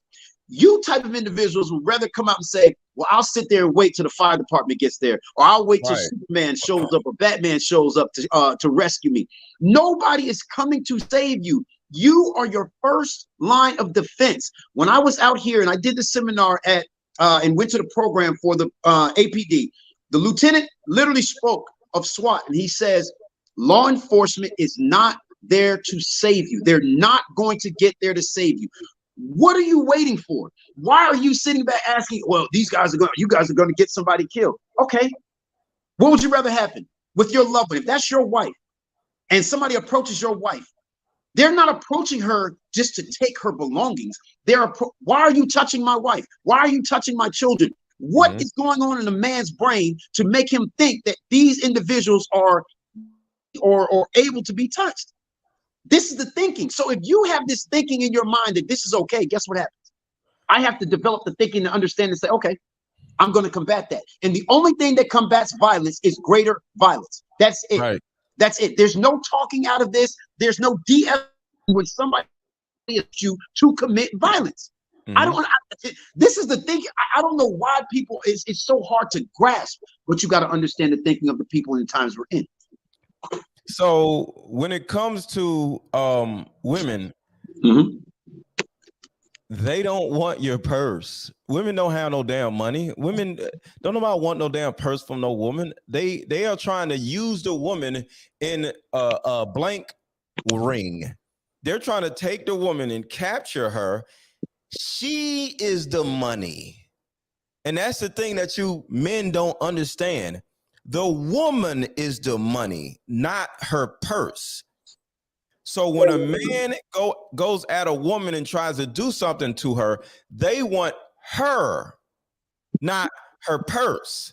You type of individuals would rather come out and say, well, I'll sit there and wait till the fire department gets there, or I'll wait till Superman shows up or Batman shows up to rescue me. Nobody is coming to save you. You are your first line of defense. When I was out here and I did the seminar and went to the program for the APD, the lieutenant literally spoke of SWAT, and he says, Law enforcement is not there to save you. They're not going to get there to save you. What are you waiting for? Why are you sitting back asking, well, you guys are going to get somebody killed? Okay. What would you rather happen with your loved one? If that's your wife and somebody approaches your wife, they're not approaching her just to take her belongings. Why are you touching my wife? Why are you touching my children? What is going on in a man's brain to make him think that these individuals are or able to be touched? This is the thinking. So if you have this thinking in your mind that this is okay, guess what happens? I have to develop the thinking to understand and say, okay, I'm going to combat that. And the only thing that combats violence is greater violence. That's it. Right. That's it. There's no talking out of this. There's no when somebody asks you to commit violence. This is the thing. I don't know why people, it's so hard to grasp, but you got to understand the thinking of the people in the times we're in. So when it comes to women, they don't want your purse. Women don't have no damn money. Women don't nobody want no damn purse from no woman. They are trying to use the woman in a blank ring. They're trying to take the woman and capture her. She is the money. And that's the thing that you men don't understand. The woman is the money, not her purse. So when a man goes at a woman and tries to do something to her, they want her, not her purse.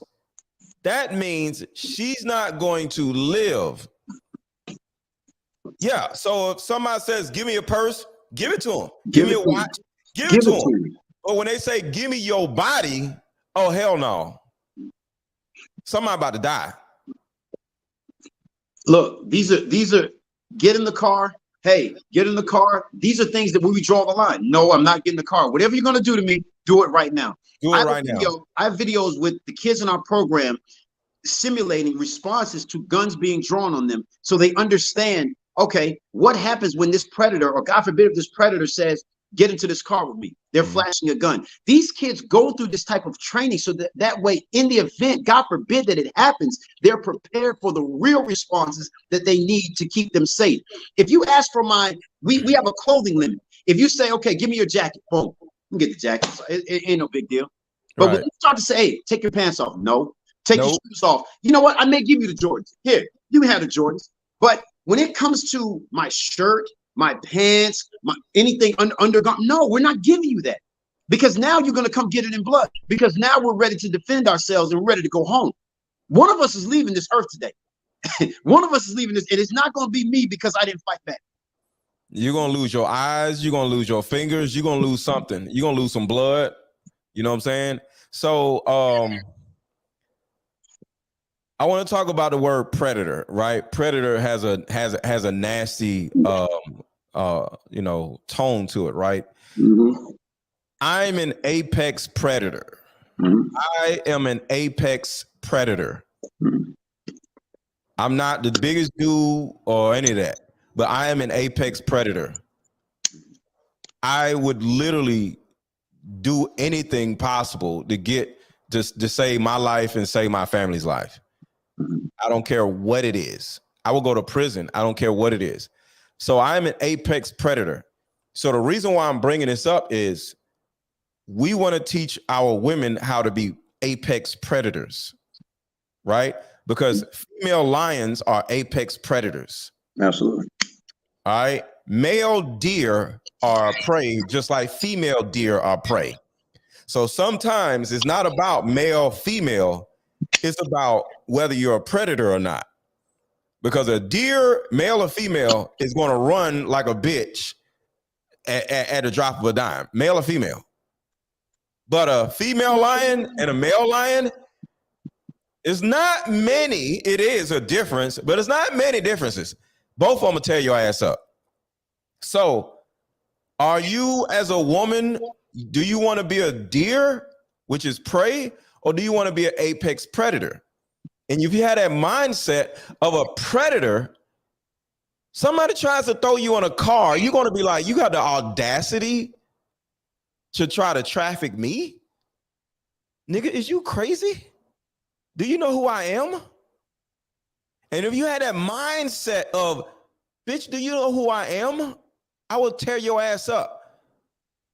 That means she's not going to live. Yeah. So if somebody says, give me a purse, give it to him. Give me a watch, give it to him. But when they say, give me your body, oh, hell no. Somebody about to die. Look, these are get in the car. Hey, get in the car. These are things that we draw the line. No, I'm not getting in the car. Whatever you're going to do to me, do it right now. Do it right now. I have videos with the kids in our program simulating responses to guns being drawn on them so they understand, okay, what happens when this predator, or God forbid if this predator says, get into this car with me. They're flashing a gun. These kids go through this type of training so that way, in the event, God forbid that it happens, they're prepared for the real responses that they need to keep them safe. If you ask for we have a clothing limit. If you say, okay, give me your jacket, boom, you get the jacket. It ain't no big deal. But when you start to say, hey, take your pants off, no. Take your shoes off. You know what? I may give you the Jordans. Here, you can have the Jordans. But when it comes to my shirt, my pants, anything undergarment, no, we're not giving you that. Because now you're going to come get it in blood. Because now we're ready to defend ourselves and we're ready to go home. One of us is leaving this earth today. One of us is leaving this. And it's not going to be me because I didn't fight back. You're going to lose your eyes. You're going to lose your fingers. You're going to lose something. You're going to lose some blood. You know what I'm saying? So I want to talk about the word predator, right? Predator has a nasty tone to it, right? I'm an apex predator. I am an apex predator. I'm not the biggest dude or any of that, but I am an apex predator. I would literally do anything possible to get to save my life and save my family's life. I don't care what it is. I will go to prison. I don't care what it is. So I'm an apex predator. So the reason why I'm bringing this up is we want to teach our women how to be apex predators, right? Because female lions are apex predators. Absolutely. All right. Male deer are prey, just like female deer are prey. So sometimes it's not about male, female. It's about whether you're a predator or not. Because a deer, male or female, is going to run like a bitch at a drop of a dime, male or female. But a female lion and a male lion, it's not many. It is a difference, but it's not many differences. Both of them will tear your ass up. So are you, as a woman, do you want to be a deer, which is prey, or do you want to be an apex predator? And if you had that mindset of a predator, somebody tries to throw you in a car, you're going to be like, you got the audacity to try to traffic me? Nigga, is you crazy? Do you know who I am? And if you had that mindset of, bitch, do you know who I am? I will tear your ass up.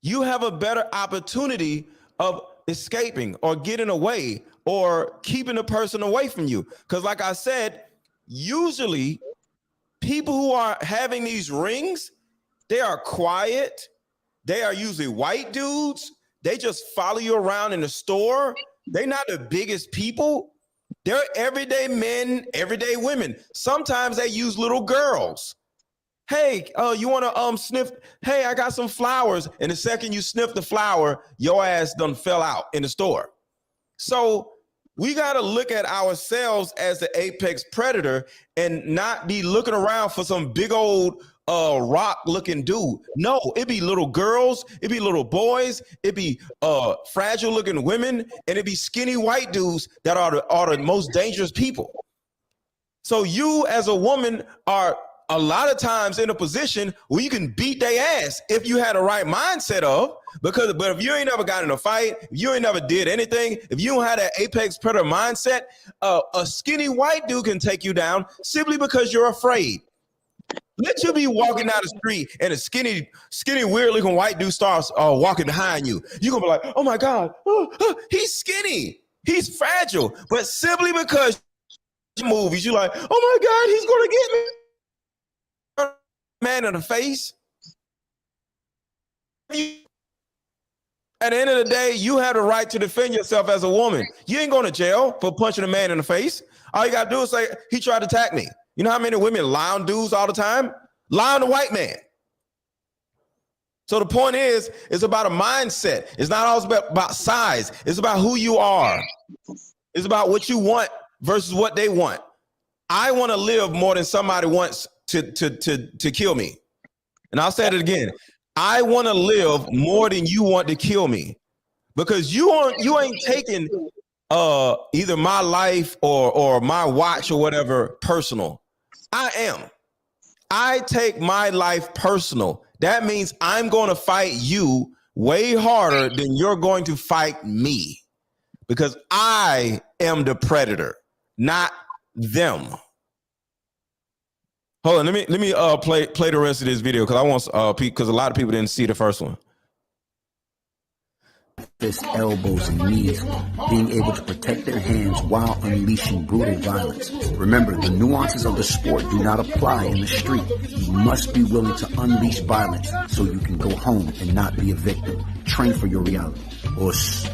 You have a better opportunity of escaping or getting away or keeping the person away from you. Because like I said, usually people who are having these rings, they are quiet. They are usually white dudes. They just follow you around in the store. They're not the biggest people. They're everyday men, everyday women. Sometimes they use little girls. Hey, you want to sniff? Hey, I got some flowers. And the second you sniff the flower, your ass done fell out in the store. So we got to look at ourselves as the apex predator and not be looking around for some big old rock looking dude. No, it be little girls, it be little boys, it be fragile looking women, and it be skinny white dudes that are the most dangerous people. So you as a woman are a lot of times in a position where you can beat their ass if you had the right mindset of, but if you ain't never got in a fight, if you ain't never did anything, if you don't have that apex predator mindset, a skinny white dude can take you down simply because you're afraid. Let you be walking down the street and a skinny, weird looking white dude starts walking behind you. You're gonna be like, oh my God, he's skinny, he's fragile. But simply because movies, you're like, oh my God, he's gonna get me. Man in the face. At the end of the day, you have the right to defend yourself as a woman. You ain't going to jail for punching a man in the face. All you got to do is say, he tried to attack me. You know how many women lie on dudes all the time? Lie on the white man. So the point is, it's about a mindset. It's not always about size. It's about who you are. It's about what you want versus what they want. I want to live more than somebody wants to kill me. And I'll say it again. I want to live more than you want to kill me, because you ain't taking either my life or my watch or whatever personal. I take my life personal. That means I'm going to fight you way harder than you're going to fight me, because I am the predator, not them. Hold on, let me play the rest of this video because I want because a lot of people didn't see the first one. Fists, elbows, and knees, being able to protect their hands while unleashing brutal violence. Remember, the nuances of the sport do not apply in the street. You must be willing to unleash violence so you can go home and not be a victim. Train for your reality. Us.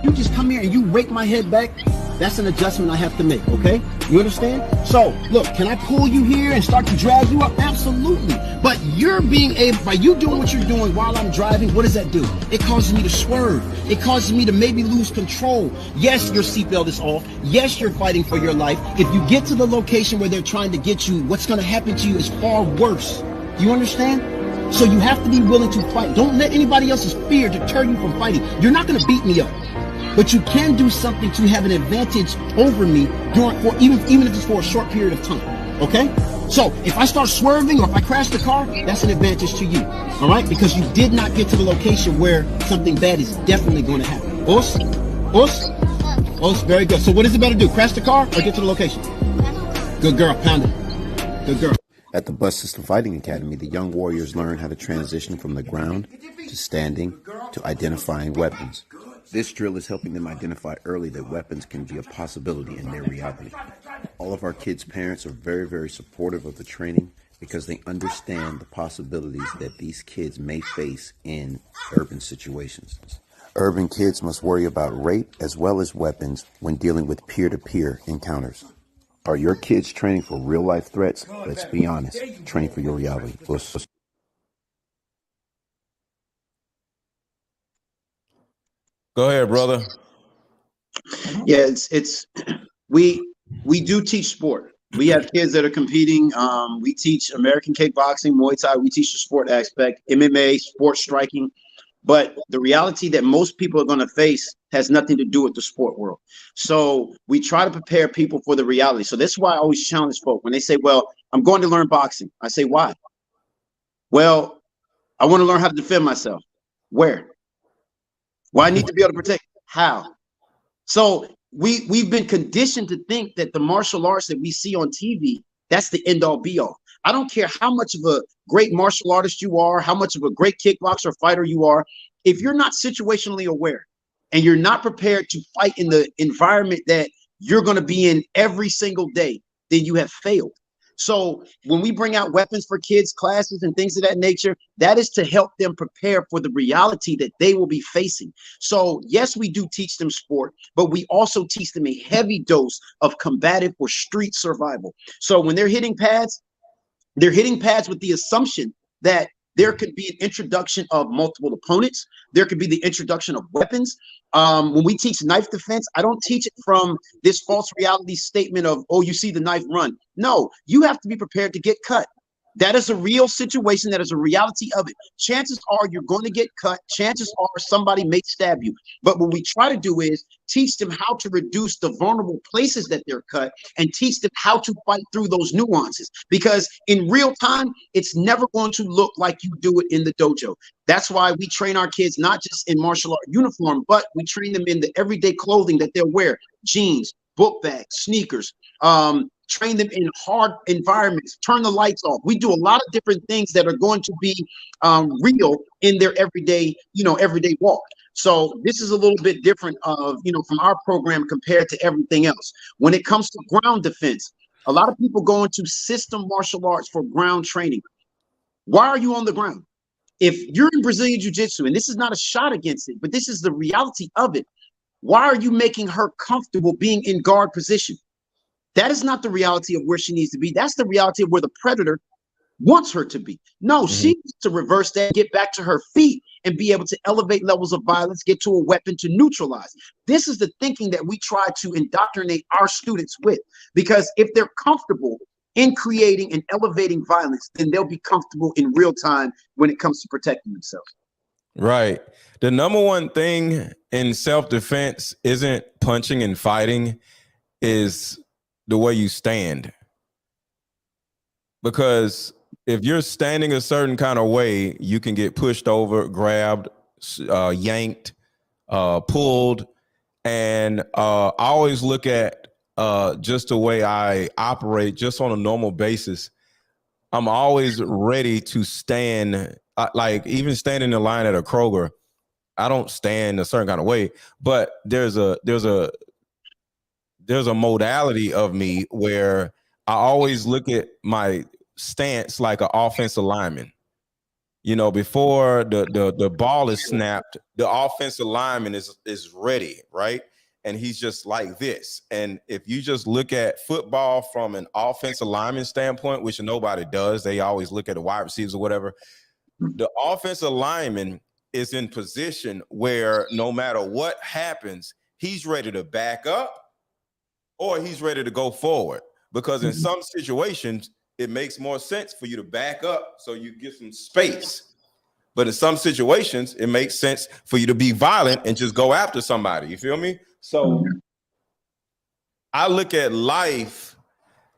You just come here and you rake my head back. That's an adjustment I have to make, okay? You understand? So, look, can I pull you here and start to drag you up? Absolutely. But you're being able, by you doing what you're doing while I'm driving, what does that do? It causes me to swerve. It causes me to maybe lose control. Yes, your seatbelt is off. Yes, you're fighting for your life. If you get to the location where they're trying to get you, what's going to happen to you is far worse. You understand? So you have to be willing to fight. Don't let anybody else's fear deter you from fighting. You're not going to beat me up. But you can do something to have an advantage over me even if it's for a short period of time. Okay? So if I start swerving or if I crash the car, that's an advantage to you. All right? Because you did not get to the location where something bad is definitely going to happen. Us, very good. So what is it better to do? Crash the car or get to the location? Good girl, pound it. Good girl. At the Bus System Fighting Academy, the young warriors learn how to transition from the ground to standing to identifying weapons. This drill is helping them identify early that weapons can be a possibility in their reality. All of our kids' parents are very, very supportive of the training because they understand the possibilities that these kids may face in urban situations. Urban kids must worry about rape as well as weapons when dealing with peer-to-peer encounters. Are your kids training for real-life threats? Let's be honest, training for your reality. Go ahead, brother. Yeah, it's we do teach sport. We have kids that are competing. We teach American kickboxing, Muay Thai. We teach the sport aspect, MMA, sports striking. But the reality that most people are going to face has nothing to do with the sport world. So we try to prepare people for the reality. So that's why I always challenge folks when they say, well, I'm going to learn boxing. I say, why? Well, I want to learn how to defend myself. Where? Well, I need to be able to protect. How? So we've been conditioned to think that the martial arts that we see on TV, that's the end all be all. I don't care how much of a great martial artist you are, how much of a great kickboxer fighter you are. If you're not situationally aware and you're not prepared to fight in the environment that you're going to be in every single day, then you have failed. So when we bring out weapons for kids, classes, and things of that nature, that is to help them prepare for the reality that they will be facing. So yes, we do teach them sport, but we also teach them a heavy dose of combative or street survival. So when they're hitting pads with the assumption that there could be an introduction of multiple opponents. There could be the introduction of weapons. When we teach knife defense, I don't teach it from this false reality statement of, oh, you see the knife, run. No, you have to be prepared to get cut. That is a real situation. That is a reality of it. Chances are you're going to get cut. Chances are somebody may stab you. But what we try to do is teach them how to reduce the vulnerable places that they're cut and teach them how to fight through those nuances. Because in real time, it's never going to look like you do it in the dojo. That's why we train our kids not just in martial art uniform, but we train them in the everyday clothing that they'll wear: jeans, book bags, sneakers, train them in hard environments, turn the lights off. We do a lot of different things that are going to be real in their everyday walk. So this is a little bit different from our program compared to everything else. When it comes to ground defense, a lot of people go into system martial arts for ground training. Why are you on the ground? If you're in Brazilian Jiu-Jitsu, and this is not a shot against it, but this is the reality of it, why are you making her comfortable being in guard position? That is not the reality of where she needs to be. That's the reality of where the predator wants her to be. No, she needs to reverse that, get back to her feet, and be able to elevate levels of violence, get to a weapon to neutralize. This is the thinking that we try to indoctrinate our students with, because if they're comfortable in creating and elevating violence, then they'll be comfortable in real time when it comes to protecting themselves. Right. The number one thing in self-defense isn't punching and fighting, is the way you stand. Because if you're standing a certain kind of way, you can get pushed over, grabbed, yanked, pulled. And I always look at just the way I operate just on a normal basis. I'm always ready to stand, like even standing in line at a Kroger. I don't stand a certain kind of way, but there's a modality of me where I always look at my stance like an offensive lineman. You know, before the ball is snapped, the offensive lineman is ready, right? And he's just like this. And if you just look at football from an offensive lineman standpoint, which nobody does, they always look at the wide receivers or whatever. The offensive lineman is in position where no matter what happens, he's ready to back up or he's ready to go forward. Because in some situations, it makes more sense for you to back up so you get some space. But in some situations, it makes sense for you to be violent and just go after somebody. You feel me? So I look at life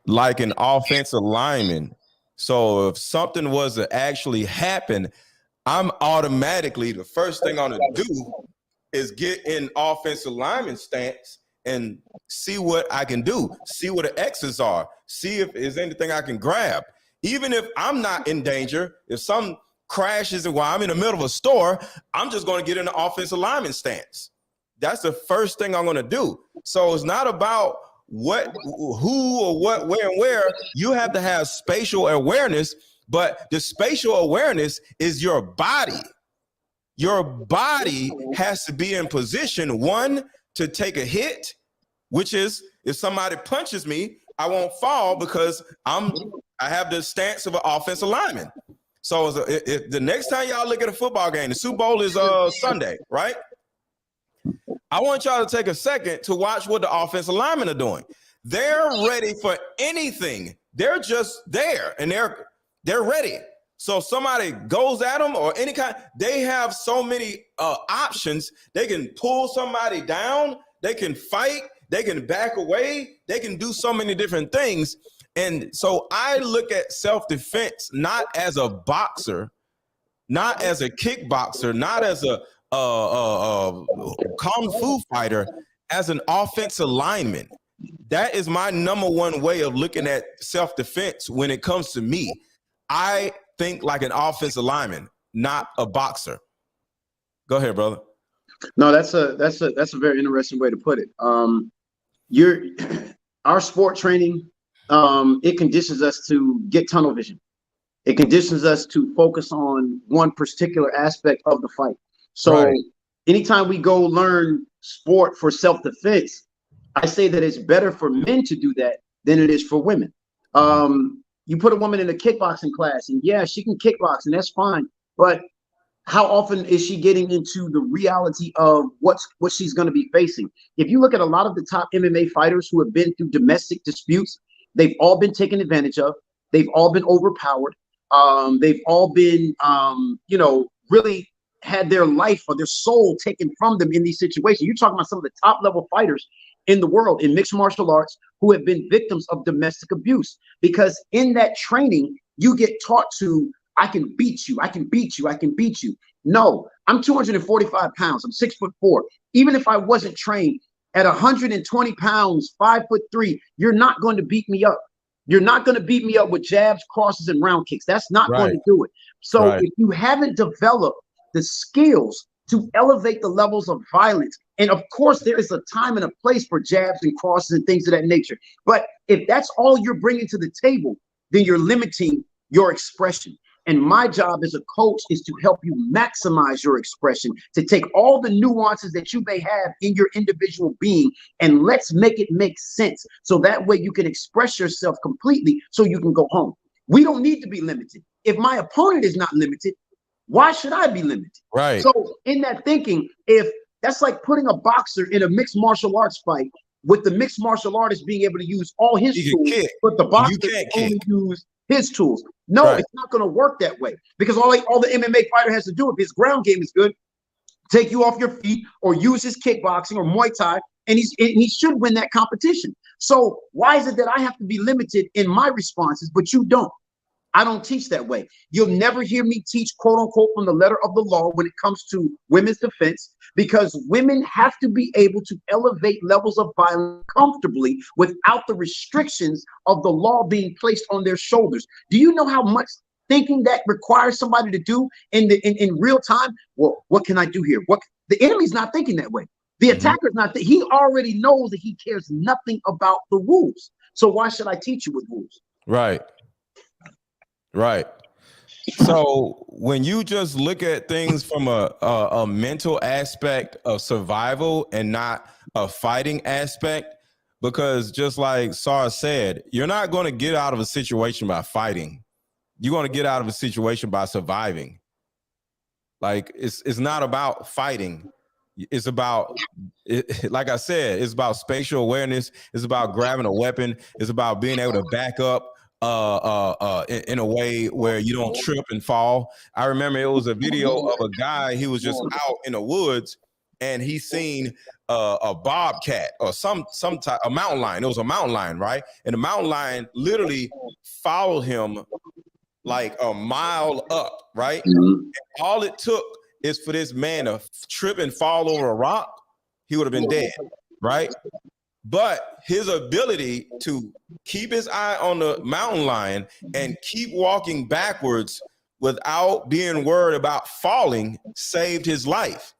like an offensive lineman. So if something was to actually happen, I'm automatically, the first thing I'm going to do is get in offensive lineman stance and see what I can do, see what the X's are, see if there's anything I can grab. Even if I'm not in danger, if some crashes while I'm in the middle of a store, I'm just going to get in the offensive lineman stance. That's the first thing I'm going to do. So it's not about what, who, or what, where, and where. You have to have spatial awareness, but the spatial awareness is your body. Your body has to be in position, one, to take a hit, which is if somebody punches me, I won't fall because I have the stance of an offensive lineman. So if the next time y'all look at a football game, the Super Bowl is Sunday, right? I want y'all to take a second to watch what the offensive linemen are doing. They're ready for anything. They're just there and they're ready. So if somebody goes at them or any kind, they have so many options. They can pull somebody down. They can fight. They can back away. They can do so many different things. And so I look at self-defense not as a boxer, not as a kickboxer, not as a kung fu fighter, as an offensive lineman, that is my number one way of looking at self-defense when it comes to me. I think like an offensive lineman, not a boxer. Go ahead, brother. No, that's a very interesting way to put it. Our sport training, it conditions us to get tunnel vision. It conditions us to focus on one particular aspect of the fight. So anytime we go learn sport for self-defense, I say that it's better for men to do that than it is for women. You put a woman in a kickboxing class, and yeah, she can kickbox, and that's fine. But how often is she getting into the reality of what she's going to be facing? If you look at a lot of the top MMA fighters who have been through domestic disputes, they've all been taken advantage of. They've all been overpowered. They've all been, really had their life or their soul taken from them in these situations. You're talking about some of the top level fighters in the world in mixed martial arts who have been victims of domestic abuse, because in that training, you get taught to, I can beat you. I can beat you. I can beat you. No, I'm 245 pounds. I'm 6'4". Even if I wasn't trained at 120 pounds, 5'3", you're not going to beat me up. You're not going to beat me up with jabs, crosses, and round kicks. That's not going to do it. So if you haven't developed the skills to elevate the levels of violence, and of course, there is a time and a place for jabs and crosses and things of that nature. But if that's all you're bringing to the table, then you're limiting your expression. And my job as a coach is to help you maximize your expression, to take all the nuances that you may have in your individual being, and let's make it make sense. So that way you can express yourself completely so you can go home. We don't need to be limited. If my opponent is not limited, why should I be limited? Right. So in that thinking, if that's like putting a boxer in a mixed martial arts fight with the mixed martial artist being able to use all his tools, but the boxer can only use his tools. No, it's not going to work that way, because all the MMA fighter has to do, if his ground game is good, take you off your feet or use his kickboxing or Muay Thai, and he should win that competition. So why is it that I have to be limited in my responses, but you don't? I don't teach that way. You'll never hear me teach, quote unquote, from the letter of the law when it comes to women's defense, because women have to be able to elevate levels of violence comfortably without the restrictions of the law being placed on their shoulders. Do you know how much thinking that requires somebody to do in real time? Well, what can I do here? The enemy's not thinking that way. The attacker's not. He already knows that he cares nothing about the rules. So why should I teach you with rules? Right. Right. So when you just look at things from a mental aspect of survival and not a fighting aspect, because just like Sarah said, you're not going to get out of a situation by fighting. You're going to get out of a situation by surviving. Like it's not about fighting. It's about, like I said, it's about spatial awareness. It's about grabbing a weapon. It's about being able to back up in a way where you don't trip and fall. I remember it was a video of a guy, he was just out in the woods and he seen a bobcat or some type, a mountain lion. It was a mountain lion, right? And the mountain lion literally followed him like a mile up, right? And all it took is for this man to trip and fall over a rock. He would have been dead, right? But his ability to keep his eye on the mountain lion and keep walking backwards without being worried about falling saved his life.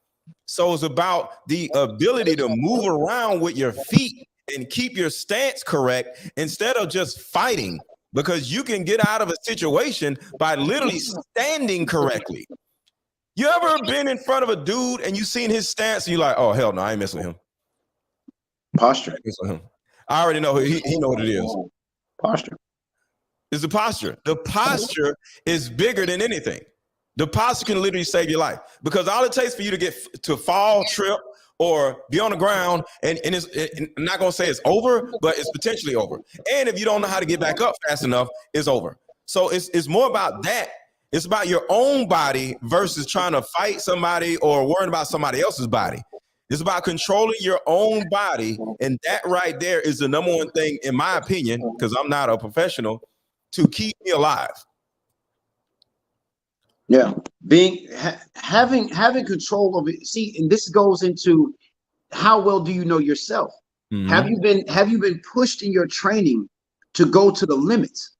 So it's about the ability to move around with your feet and keep your stance correct instead of just fighting, because you can get out of a situation by literally standing correctly. You ever been in front of a dude and you seen his stance and you're like, oh, hell no, I ain't messing with him. Posture. I already know he know what it is. Posture. It's the posture. The posture is bigger than anything. The posture can literally save your life, because all it takes for you to get to fall, trip, or be on the ground, and I'm not gonna say it's over, but it's potentially over. And if you don't know how to get back up fast enough, it's over. So it's more about that. It's about your own body versus trying to fight somebody or worrying about somebody else's body. It's about controlling your own body, and that right there is the number one thing, in my opinion, because I'm not a professional, to keep me alive. Yeah, having control of it. See, and this goes into how well do you know yourself? Mhm. Have you been pushed in your training to go to the limits?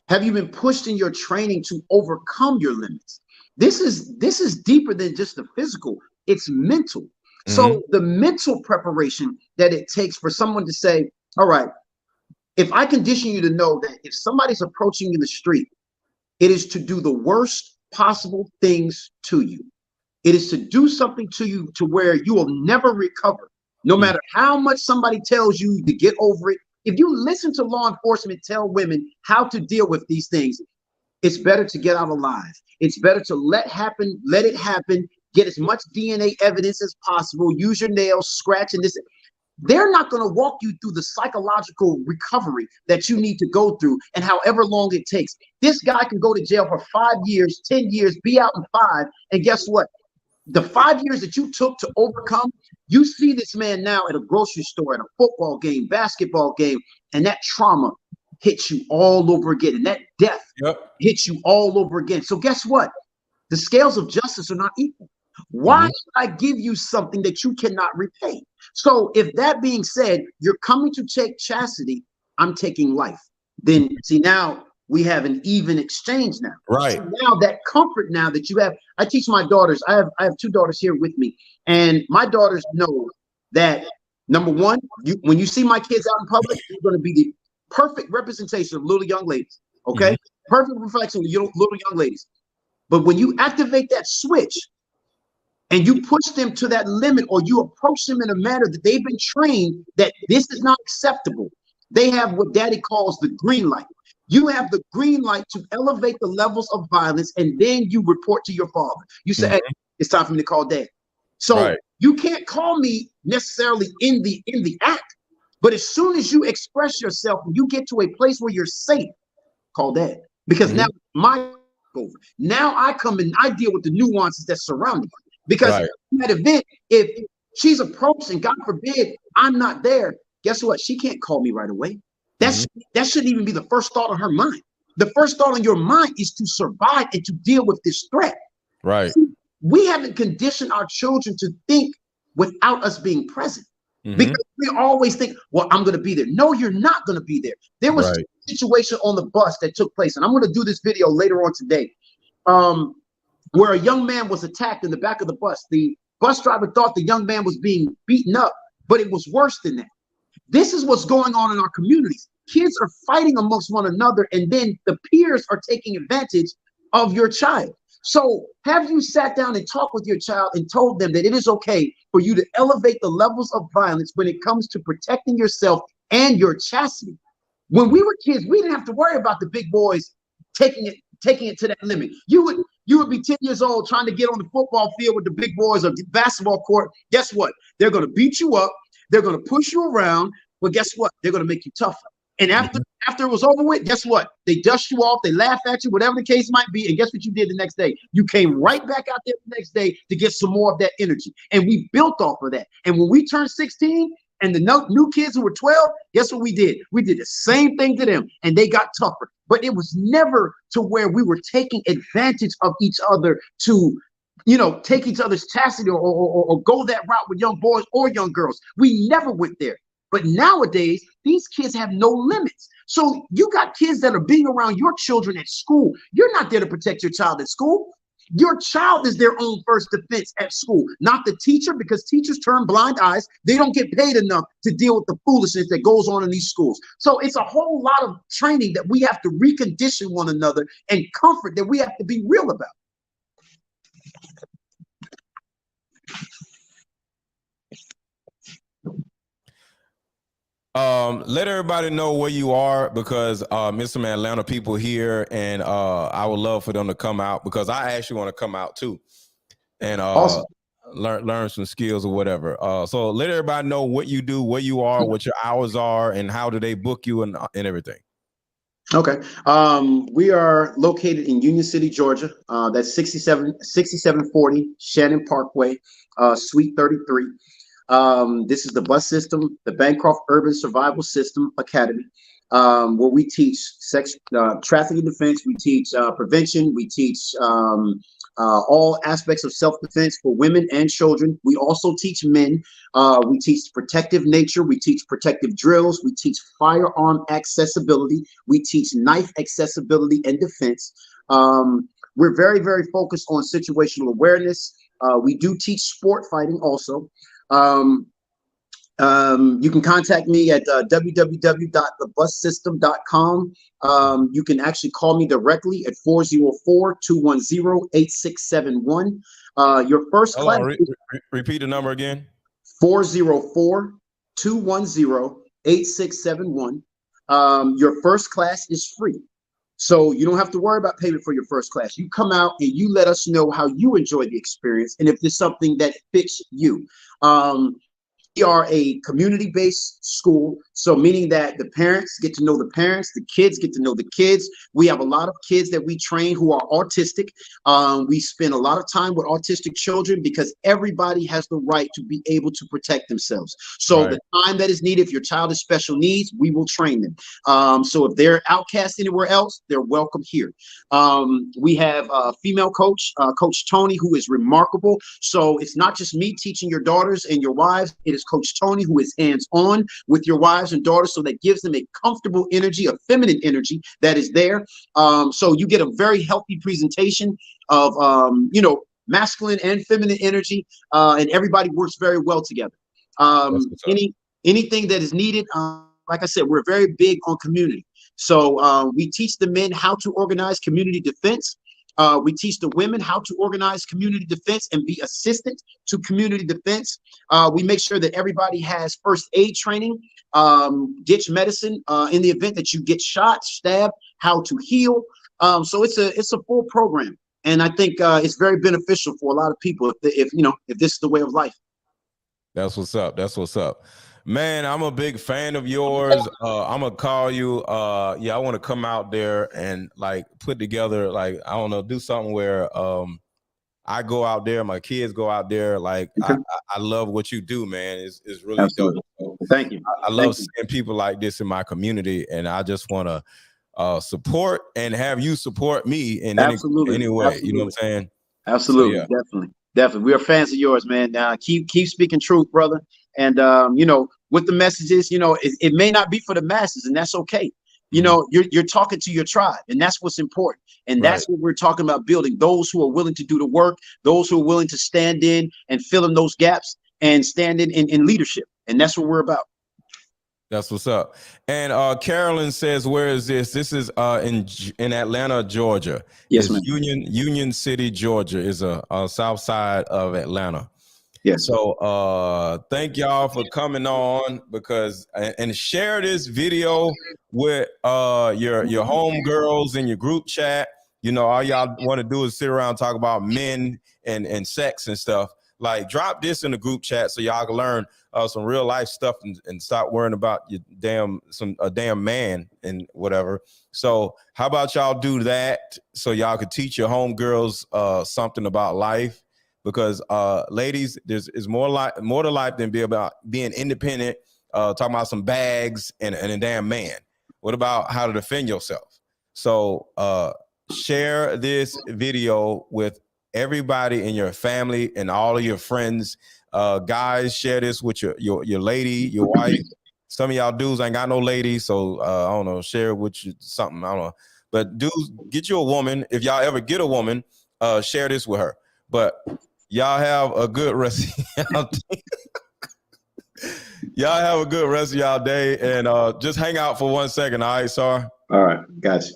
Have you been pushed in your training to overcome your limits? This is deeper than just the physical. It's mental. So the mental preparation that it takes for someone to say, all right, if I condition you to know that if somebody's approaching you in the street, it is to do the worst possible things to you. It is to do something to you to where you will never recover, no matter how much somebody tells you to get over it. If you listen to law enforcement tell women how to deal with these things, it's better to get out alive. It's better to let it happen, get as much DNA evidence as possible, use your nails, scratch, and this. They're not going to walk you through the psychological recovery that you need to go through and however long it takes. This guy can go to jail for 5 years, 10 years, be out in 5. And guess what? The 5 years that you took to overcome, you see this man now at a grocery store, at a football game, basketball game, and that trauma hits you all over again. And that death hits you all over again. So guess what? The scales of justice are not equal. Why should I give you something that you cannot repay? So if that being said, you're coming to take chastity, I'm taking life. Then see, now we have an even exchange now. Right. So now that comfort now that you have, I teach my daughters, I have 2 daughters here with me, and my daughters know that number one, when you see my kids out in public, you're going to be the perfect representation of little young ladies. Okay. Perfect reflection of little young ladies. But when you activate that switch, and you push them to that limit, or you approach them in a manner that they've been trained that this is not acceptable, they have what daddy calls the green light. You have the green light to elevate the levels of violence, and then you report to your father. You say, hey, it's time for me to call dad. So you can't call me necessarily in the act, but as soon as you express yourself and you get to a place where you're safe, call dad. Because now my over. Now I come and I deal with the nuances that surround it. Because in that event, if she's approached and God forbid I'm not there, guess what? She can't call me right away. That shouldn't even be the first thought on her mind. The first thought on your mind is to survive and to deal with this threat. Right. See, we haven't conditioned our children to think without us being present. Because we always think, well, I'm going to be there. No, you're not going to be there. There was a situation on the bus that took place, and I'm going to do this video later on today. Where a young man was attacked in the back of the bus. The bus driver thought the young man was being beaten up, but it was worse than that. This is what's going on in our communities. Kids are fighting amongst one another, and then the peers are taking advantage of your child. So have you sat down and talked with your child and told them that it is okay for you to elevate the levels of violence when it comes to protecting yourself and your chastity? When we were kids, we didn't have to worry about the big boys taking it to that limit. You would be 10 years old trying to get on the football field with the big boys or the basketball court. Guess what? They're going to beat you up. They're going to push you around. But guess what? They're going to make you tougher. And after it was over with, guess what? They dust you off. They laugh at you, whatever the case might be. And guess what you did the next day? You came right back out there the next day to get some more of that energy. And we built off of that. And when we turned 16 and the new kids who were 12, guess what we did? We did the same thing to them, and they got tougher. But it was never to where we were taking advantage of each other to, take each other's chastity or go that route with young boys or young girls. We never went there. But nowadays, these kids have no limits. So you got kids that are being around your children at school. You're not there to protect your child at school. Your child is their own first defense at school, not the teacher, because teachers turn blind eyes. They don't get paid enough to deal with the foolishness that goes on in these schools. So it's a whole lot of training that we have to recondition one another, and comfort that we have to be real about. Let everybody know where you are, because there's some Atlanta people here, and I would love for them to come out, because I actually want to come out too, and awesome. learn some skills or whatever. So let everybody know what you do, where you are, what your hours are, and how do they book you and everything. Okay. We are located in Union City, Georgia. That's 6740 Shannon Parkway, Suite 33. This is the bus system, the Bancroft Urban Survival System Academy. where we teach trafficking defense. We teach prevention. We teach all aspects of self-defense for women and children. We also teach men. We teach protective nature. We teach protective drills. We teach firearm accessibility. We teach knife accessibility and defense. We're very, very focused on situational awareness. We do teach sport fighting also. You can contact me at www.thebussystem.com. You can actually call me directly at 404-210-8671. Your first class. Repeat the number again. 404-210-8671. Your first class is free. So you don't have to worry about payment for your first class. You come out and you let us know how you enjoy the experience and if there's something that fits you. We are a community-based school, so meaning that the parents get to know the parents, the kids get to know the kids. We have a lot of kids that we train who are autistic. We spend a lot of time with autistic children because everybody has the right to be able to protect themselves. So the time that is needed, if your child has special needs, we will train them. So if they're outcast anywhere else, they're welcome here. We have a female coach, Coach Tony, who is remarkable. So it's not just me teaching your daughters and your wives. It is Coach Tony, who is hands-on with your wives and daughters, so that gives them a comfortable energy, a feminine energy that is there. So you get a very healthy presentation of, masculine and feminine energy, and everybody works very well together. Anything that is needed, like I said, we're very big on community. So we teach the men how to organize community defense. We teach the women how to organize community defense and be assistant to community defense. We make sure that everybody has first aid training, ditch medicine in the event that you get shot, stabbed, how to heal. So it's a full program, and I think it's very beneficial for a lot of people if this is the way of life. That's what's up. That's what's up. Man, I'm a big fan of yours. I'm gonna call you. I want to come out there and like put together, like, I don't know, do something where I go out there, my kids go out there. Like, I love what you do, man. It's really Absolutely. dope. Thank you. I love seeing people like this in my community, and I just want to support and have you support me in any way. Absolutely. You know what I'm saying? Absolutely. So, definitely. We are fans of yours, man. Keep speaking truth, brother. And with the messages, it may not be for the masses, and that's okay. You're talking to your tribe, and that's what's important. And that's what we're talking about, building those who are willing to do the work, those who are willing to stand in and fill in those gaps and stand in leadership. And that's what we're about. That's what's up. And Carolyn says, where is this? This is in Atlanta, Georgia. Yes, ma'am. Union City, Georgia is a south side of Atlanta. Yes. So thank y'all for coming on, and share this video with your homegirls in your group chat. All y'all want to do is sit around and talk about men and sex and stuff. Like, drop this in the group chat so y'all can learn some real life stuff and stop worrying about a damn man and whatever. So how about y'all do that so y'all could teach your homegirls something about life? Because ladies, there's more to life than about being independent, talking about some bags and a damn man. What about how to defend yourself? So share this video with everybody in your family and all of your friends. Guys, share this with your lady, your wife. Some of y'all dudes ain't got no lady, so I don't know, share it with you something. I don't know. But dudes, get you a woman. If y'all ever get a woman, share this with her. But y'all have a good rest of y'all day. Y'all have a good rest of y'all day, and just hang out for 1 second. All right, sir? All right, guys.